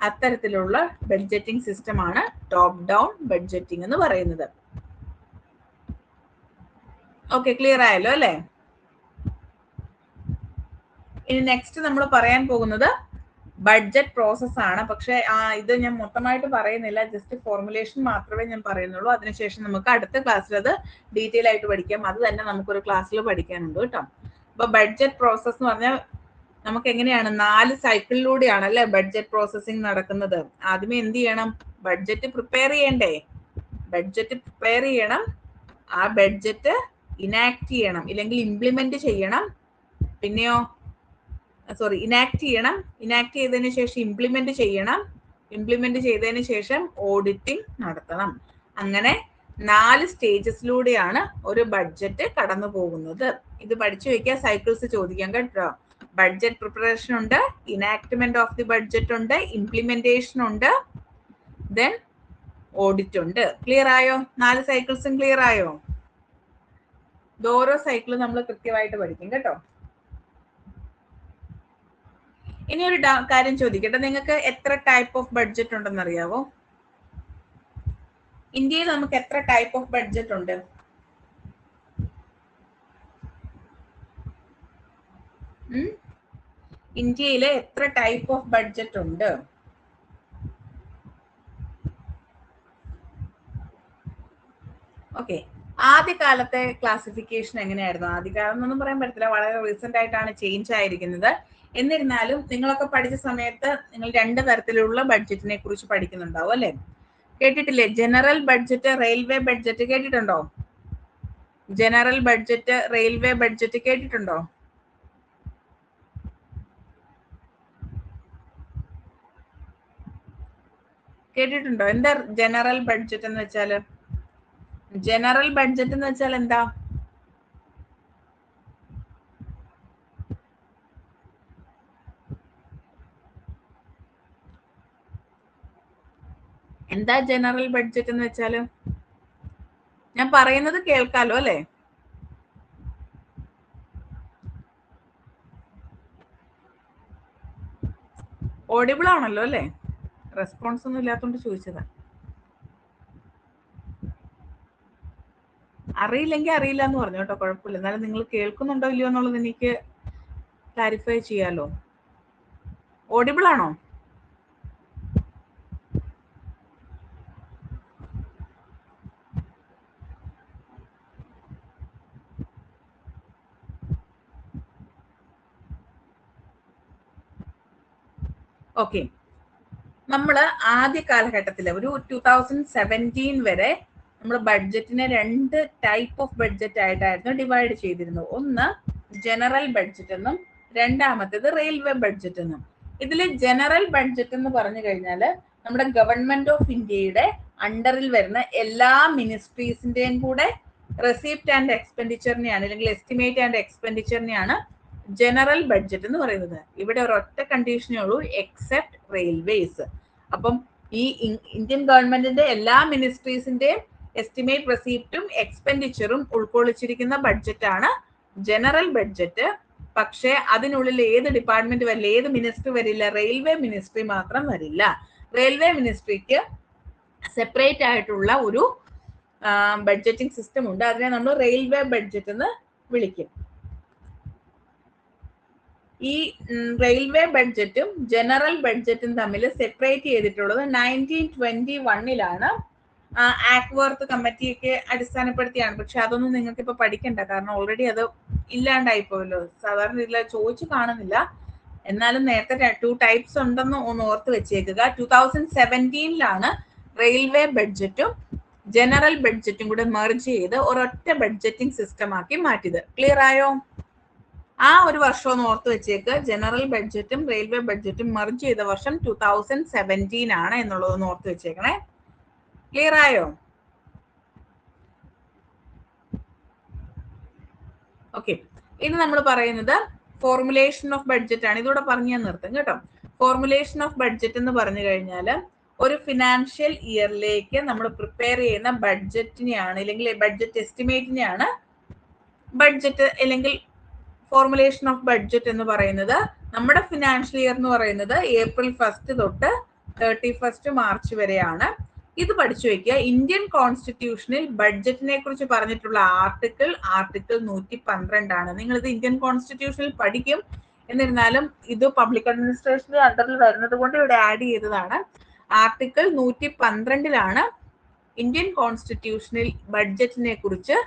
അത്തരത്തിലുള്ള ബഡ്ജറ്റിംഗ് സിസ്റ്റം ആണ് ടോപ്പ് ഡൗൺ ബഡ്ജറ്റിംഗ് എന്ന് പറയുന്നത്. ഓക്കെ, ക്ലിയർ ആയല്ലോ അല്ലെ. ഇനി നെക്സ്റ്റ് നമ്മൾ പറയാൻ പോകുന്നത് ബഡ്ജറ്റ് പ്രോസസ് ആണ്. പക്ഷെ ഇത് ഞാൻ മൊത്തമായിട്ട് പറയുന്നില്ല, ജസ്റ്റ് ഫോർമുലേഷൻ മാത്രമേ ഞാൻ പറയുന്നുള്ളൂ. അതിനുശേഷം നമുക്ക് അടുത്ത ക്ലാസ്സിൽ അത് ഡീറ്റെയിൽ ആയിട്ട് പഠിക്കാം. അത് തന്നെ നമുക്കൊരു ക്ലാസ്സിൽ പഠിക്കാനുണ്ട് കേട്ടോ. അപ്പൊ ബഡ്ജറ്റ് പ്രോസസ് എന്ന് പറഞ്ഞാൽ നമുക്ക് എങ്ങനെയാണ് 4 സൈക്കിളിലൂടെയാണ് അല്ലെ ബഡ്ജറ്റ് പ്രോസസ്സിംഗ് നടക്കുന്നത്. ആദ്യമേ എന്ത് ചെയ്യണം, ബഡ്ജറ്റ് പ്രിപ്പയർ ചെയ്യണ്ടേ. ബഡ്ജറ്റ് പ്രിപ്പയർ ചെയ്യണം, ആ ബഡ്ജറ്റ് ഇനാക്ട് ചെയ്യണം ഇല്ലെങ്കിൽ ഇംപ്ലിമെന്റ് ചെയ്യണം. പിന്നെയോ ഇനാക്ട് ചെയ്യണം. ഇനാക്ട് ചെയ്തതിന് ശേഷം ഇംപ്ലിമെന്റ് ചെയ്യണം. ഇംപ്ലിമെന്റ് ചെയ്തതിന് ശേഷം ഓഡിറ്റിംഗ് നടത്തണം. അങ്ങനെ 4 സ്റ്റേജസിലൂടെയാണ് ഒരു ബഡ്ജറ്റ് കടന്നു പോകുന്നത്. ഇത് പഠിച്ചു വെക്കുക, സൈക്കിൾസ് ചോദിക്കാം കേട്ടോ. ബഡ്ജറ്റ് പ്രിപ്പറേഷൻ ഉണ്ട്, ഇനാക്ട്മെന്റ് ഓഫ് ദി ബഡ്ജറ്റ് ഉണ്ട്, ഇംപ്ലിമെന്റേഷൻ ഉണ്ട്, ദെൻ ഓഡിറ്റ് ഉണ്ട്. ക്ലിയർ ആയോ? 4 സൈക്കിൾസും ക്ലിയർ ആയോ? ഓരോ സൈക്കിളും നമ്മൾ കൃത്യമായിട്ട് പഠിക്കും കേട്ടോ. ഇനി ഒരു കാര്യം ചോദിക്കട്ടെ, നിങ്ങൾക്ക് എത്ര ടൈപ്പ് ഓഫ് ബഡ്ജറ്റ് ഉണ്ടെന്ന് അറിയാവോ? ഇന്ത്യയിൽ നമുക്ക് എത്ര ടൈപ്പ് ഓഫ് ബഡ്ജറ്റ് ഉണ്ട്? ഇന്ത്യയിൽ എത്ര ടൈപ്പ് ഓഫ് ബഡ്ജറ്റ് ഉണ്ട്? ഓക്കെ, ആദ്യകാലത്തെ ക്ലാസിഫിക്കേഷൻ എങ്ങനെയായിരുന്നു? ആദ്യകാലം എന്നൊന്നും പറയാൻ പറ്റത്തില്ല, വളരെ റീസെന്റ് ആയിട്ടാണ് ചേഞ്ച് ആയിരിക്കുന്നത്. എന്നിരുന്നാലും നിങ്ങളൊക്കെ പഠിച്ച സമയത്ത് നിങ്ങൾ 2 തരത്തിലുള്ള ബഡ്ജറ്റിനെ കുറിച്ച് പഠിക്കുന്നുണ്ടാവും അല്ലെ. കേട്ടിട്ടില്ലേ? ജനറൽ ബഡ്ജറ്റ്, റെയിൽവേ ബഡ്ജറ്റ് കേട്ടിട്ടുണ്ടോ? ജനറൽ ബഡ്ജറ്റ്, റെയിൽവേ ബഡ്ജറ്റ് കേട്ടിട്ടുണ്ടോ? കേട്ടിട്ടുണ്ടോ? എന്താ ജനറൽ ബഡ്ജറ്റ് എന്ന് വെച്ചാല്? ജനറൽ ബഡ്ജറ്റ് എന്ന് വെച്ചാൽ എന്താ? എന്താ ജനറൽ ബഡ്ജറ്റ് എന്ന് വെച്ചാല്? ഞാൻ പറയുന്നത് കേൾക്കാലോ അല്ലെ? ഓഡിബിൾ ആണല്ലോ അല്ലെ? റെസ്പോൺസ് ഒന്നും ഇല്ലാത്തോണ്ട് ചോദിച്ചതാ. അറിയില്ലെങ്കിൽ അറിയില്ല എന്ന് പറഞ്ഞു കേട്ടോ, കുഴപ്പമില്ല. എന്നാലും നിങ്ങൾ കേൾക്കുന്നുണ്ടോ ഇല്ലയോ എന്നുള്ളത് എനിക്ക് ക്ലാരിഫൈ ചെയ്യാലോ. ഓഡിബിൾ ആണോ? ഓക്കെ, നമ്മള് ആദ്യ കാലഘട്ടത്തില് ഒരു 2017 വരെ നമ്മൾ ബഡ്ജറ്റിനെ 2 ടൈപ്പ് ഓഫ് ബഡ്ജറ്റ് ആയിട്ടായിരുന്നു ഡിവൈഡ് ചെയ്തിരുന്നത്. ഒന്ന് ജനറൽ ബഡ്ജറ്റ് എന്നും രണ്ടാമത്തേത് റെയിൽവേ ബഡ്ജറ്റ് എന്നും. ഇതിൽ ജനറൽ ബഡ്ജറ്റ് എന്ന് പറഞ്ഞു കഴിഞ്ഞാൽ നമ്മുടെ ഗവൺമെന്റ് ഓഫ് ഇന്ത്യയുടെ അണ്ടറിൽ വരുന്ന എല്ലാ മിനിസ്ട്രീസിന്റെയും കൂടെ റെസിപ്റ്റ് ആൻഡ് എക്സ്പെൻഡിച്ചറിനെയാണ് അല്ലെങ്കിൽ എസ്റ്റിമേറ്റ് ആൻഡ് എക്സ്പെൻഡിച്ചറിനെയാണ് ജനറൽ ബഡ്ജറ്റ് എന്ന് പറയുന്നത്. ഇവിടെ ഒരൊറ്റ കണ്ടീഷനേ ഉള്ളൂ, എക്സെപ്റ്റ് റെയിൽവേസ്. അപ്പം ഈ ഇന്ത്യൻ ഗവൺമെന്റിന്റെ എല്ലാ മിനിസ്ട്രീസിന്റെയും എസ്റ്റിമേറ്റ്, റെസിപ്റ്റും എക്സ്പെൻഡിച്ചറും ഉൾക്കൊള്ളിച്ചിരിക്കുന്ന ബഡ്ജറ്റാണ് ജനറൽ ബഡ്ജറ്റ്. പക്ഷെ അതിനുള്ളിൽ ഏത് ഡിപ്പാർട്ട്മെന്റ് വരില്ല, ഏത് മിനിസ്ട്രി വരില്ല? റെയിൽവേ മിനിസ്ട്രി മാത്രം വരില്ല. റെയിൽവേ മിനിസ്ട്രിക്ക് സെപ്പറേറ്റ് ആയിട്ടുള്ള ഒരു ബഡ്ജറ്റിംഗ് സിസ്റ്റം ഉണ്ട്. അതിനെ നമ്മൾ റെയിൽവേ ബഡ്ജറ്റ് എന്ന് വിളിക്കും. ഈ റെയിൽവേ ബഡ്ജറ്റും ജനറൽ ബഡ്ജറ്റും തമ്മിൽ സെപ്പറേറ്റ് ചെയ്തിട്ടുള്ളത് 1921 ആക്ട് വർത്ത് കമ്മിറ്റിയൊക്കെ അടിസ്ഥാനപ്പെടുത്തിയാണ്. പക്ഷെ അതൊന്നും നിങ്ങൾക്ക് ഇപ്പൊ പഠിക്കണ്ട, കാരണം ഓൾറെഡി അത് ഇല്ലാണ്ടായി പോയല്ലോ. സാധാരണ രീതിയിൽ ചോദിച്ചു കാണുന്നില്ല. എന്നാലും നേരത്തെ 2 ടൈപ്സ് ഉണ്ടെന്ന് ഒന്ന് ഓർത്ത് വെച്ചേക്കുക. 2017 റെയിൽവേ ബഡ്ജറ്റും ജനറൽ ബഡ്ജറ്റും കൂടെ മെർജ് ചെയ്ത് ഒരൊറ്റ ബഡ്ജറ്റിംഗ് സിസ്റ്റം ആക്കി മാറ്റിയത്. ക്ലിയർ ആയോ? ആ ഒരു വർഷം ഒന്ന് ഓർത്ത് വെച്ചേക്ക്. ജനറൽ ബഡ്ജറ്റും റെയിൽവേ ബഡ്ജറ്റും മെർജ് ചെയ്ത വർഷം 2017 ആണ് എന്നുള്ളതൊന്ന് ഓർത്ത് വെച്ചേക്കണേ. ക്ലിയർ ആയോ? ഓക്കെ, ഇനി നമ്മൾ പറയുന്നത് ഫോർമുലേഷൻ ഓഫ് ബഡ്ജറ്റ് ആണ്. ഇതൂടെ പറഞ്ഞു ഞാൻ നിർത്തും കേട്ടോ. ഫോർമുലേഷൻ ഓഫ് ബഡ്ജറ്റ് എന്ന് പറഞ്ഞു കഴിഞ്ഞാൽ ഒരു ഫിനാൻഷ്യൽ ഇയറിലേക്ക് നമ്മൾ പ്രിപ്പയർ ചെയ്യുന്ന ബഡ്ജറ്റിനെയാണ്, അല്ലെങ്കിൽ ബഡ്ജറ്റ് എസ്റ്റിമേറ്റിനെയാണ് ബഡ്ജറ്റ് അല്ലെങ്കിൽ ഫോർമുലേഷൻ ഓഫ് ബഡ്ജറ്റ് എന്ന് പറയുന്നത്. നമ്മുടെ ഫിനാൻഷ്യൽ ഇയർ എന്ന് പറയുന്നത് April 1 തൊട്ട് 31 March വരെയാണ്. ഇത് പഠിച്ചു വെക്കുക. ഇന്ത്യൻ കോൺസ്റ്റിറ്റ്യൂഷനിൽ ബഡ്ജറ്റിനെ കുറിച്ച് പറഞ്ഞിട്ടുള്ള ആർട്ടിക്കിൾ 112 ആണ്. നിങ്ങൾ ഇത് ഇന്ത്യൻ കോൺസ്റ്റിറ്റ്യൂഷനിൽ പഠിക്കും. എന്നിരുന്നാലും ഇത് പബ്ലിക് അഡ്മിനിസ്ട്രേഷന്റെ അണ്ടറിൽ വരുന്നത് കൊണ്ട് ഇവിടെ ആഡ് ചെയ്തതാണ്. ആർട്ടിക്കിൾ 112 ഇന്ത്യൻ കോൺസ്റ്റിറ്റ്യൂഷനിൽ ബഡ്ജറ്റിനെ കുറിച്ച്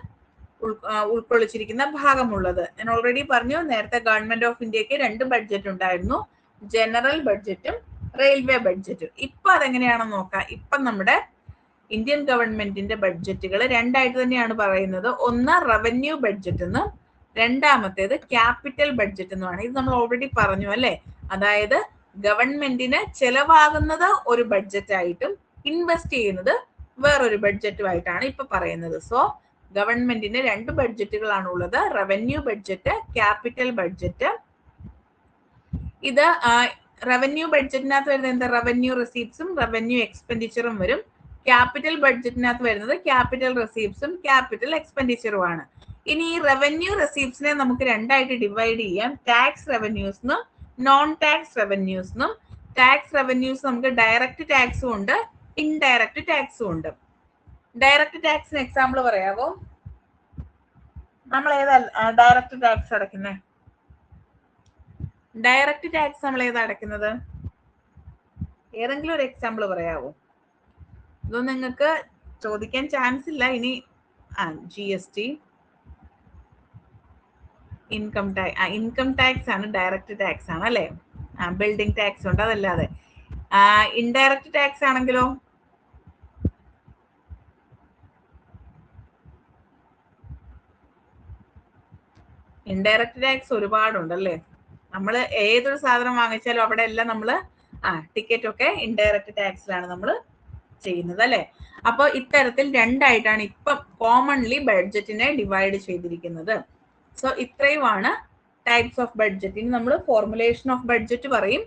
ഉൾക്കൊള്ളിച്ചിരിക്കുന്ന ഭാഗമുള്ളത്. ഞാൻ ഓൾറെഡി പറഞ്ഞു, നേരത്തെ ഗവൺമെന്റ് ഓഫ് ഇന്ത്യക്ക് 2 ബഡ്ജറ്റ് ഉണ്ടായിരുന്നു, ജനറൽ ബഡ്ജറ്റും റെയിൽവേ ബഡ്ജറ്റും. ഇപ്പൊ അതെങ്ങനെയാണെന്ന് നോക്കാം. ഇപ്പൊ നമ്മുടെ ഇന്ത്യൻ ഗവൺമെന്റിന്റെ ബഡ്ജറ്റുകൾ 2 ആയിട്ട് തന്നെയാണ് പറയുന്നത്. ഒന്ന് റവന്യൂ ബഡ്ജറ്റ് എന്നും രണ്ടാമത്തേത് ക്യാപിറ്റൽ ബഡ്ജറ്റ് എന്നുമാണ്. ഇത് നമ്മൾ ഓൾറെഡി പറഞ്ഞു അല്ലെ. അതായത് ഗവൺമെന്റിന് ചെലവാകുന്നത് ഒരു ബഡ്ജറ്റ് ആയിട്ടും ഇൻവെസ്റ്റ് ചെയ്യുന്നത് വേറൊരു ബഡ്ജറ്റുമായിട്ടാണ് ഇപ്പൊ പറയുന്നത്. സോ ഗവൺമെന്റിന് 2 ബഡ്ജറ്റുകളാണ് ഉള്ളത്, റവന്യൂ ബഡ്ജറ്റ്, ക്യാപിറ്റൽ ബഡ്ജറ്റ്. ഇത് റവന്യൂ ബഡ്ജറ്റിനകത്ത് വരുന്നത് എന്താ? റവന്യൂ റിസീപ്റ്റ്സും റവന്യൂ എക്സ്പെൻഡിച്ചറും വരും. ക്യാപിറ്റൽ ബഡ്ജറ്റിനകത്ത് വരുന്നത് ക്യാപിറ്റൽ റിസീപ്റ്റ്സും ക്യാപിറ്റൽ എക്സ്പെൻഡിച്ചറുമാണ്. ഇനി ഈ റവന്യൂ റിസീപ്റ്റ്സിനെ നമുക്ക് 2 ആയിട്ട് ഡിവൈഡ് ചെയ്യാം. ടാക്സ് റവന്യൂസ്ന്നും നോൺ ടാക്സ് റവന്യൂസ്ന്നും. ടാക്സ് റവന്യൂസ് നമുക്ക് ഡയറക്റ്റ് ടാക്സും ഉണ്ട്, ഇൻഡയറക്റ്റ് ടാക്സും ഉണ്ട്. ഡയറക്റ്റ് ടാക്സിന് എക്സാമ്പിൾ പറയാവോ? നമ്മൾ ഏതാ ഡയറക്റ്റ് ടാക്സ് അടയ്ക്കുന്നത്? ഡയറക്റ്റ് ടാക്സ് നമ്മൾ ഏതാ അടയ്ക്കുന്നത്? ഏതെങ്കിലും ഒരു എക്സാമ്പിൾ പറയാവോ? ഇതൊന്നും നിങ്ങൾക്ക് ചോദിക്കാൻ ചാൻസ് ഇല്ല. ഇനി GST, ഇൻകം ടാക്സ് ആണ്, ഡയറക്റ്റ് ടാക്സ് ആണ് അല്ലെ. ബിൽഡിംഗ് ടാക്സ് ഉണ്ട്. അതല്ലാതെ ഇൻഡയറക്റ്റ് ടാക്സ് ആണെങ്കിലോ? ഇൻഡയറക്റ്റ് ടാക്സ് ഒരുപാടുണ്ടല്ലേ. നമ്മൾ ഏതൊരു സാധനം വാങ്ങിച്ചാലും അവിടെ എല്ലാം നമ്മൾ ടിക്കറ്റ് ഒക്കെ ഇൻഡയറക്റ്റ് ടാക്സിലാണ് നമ്മൾ ചെയ്യുന്നത് അല്ലെ. അപ്പോൾ ഇത്തരത്തിൽ 2 ആയിട്ടാണ് ഇപ്പം കോമൺലി ബഡ്ജറ്റിനെ ഡിവൈഡ് ചെയ്തിരിക്കുന്നത്. സോ ഇത്രയുമാണ് ടൈപ്സ് ഓഫ് ബഡ്ജറ്റ്. ഇനി നമ്മൾ ഫോർമുലേഷൻ ഓഫ് ബഡ്ജറ്റ് പറയും,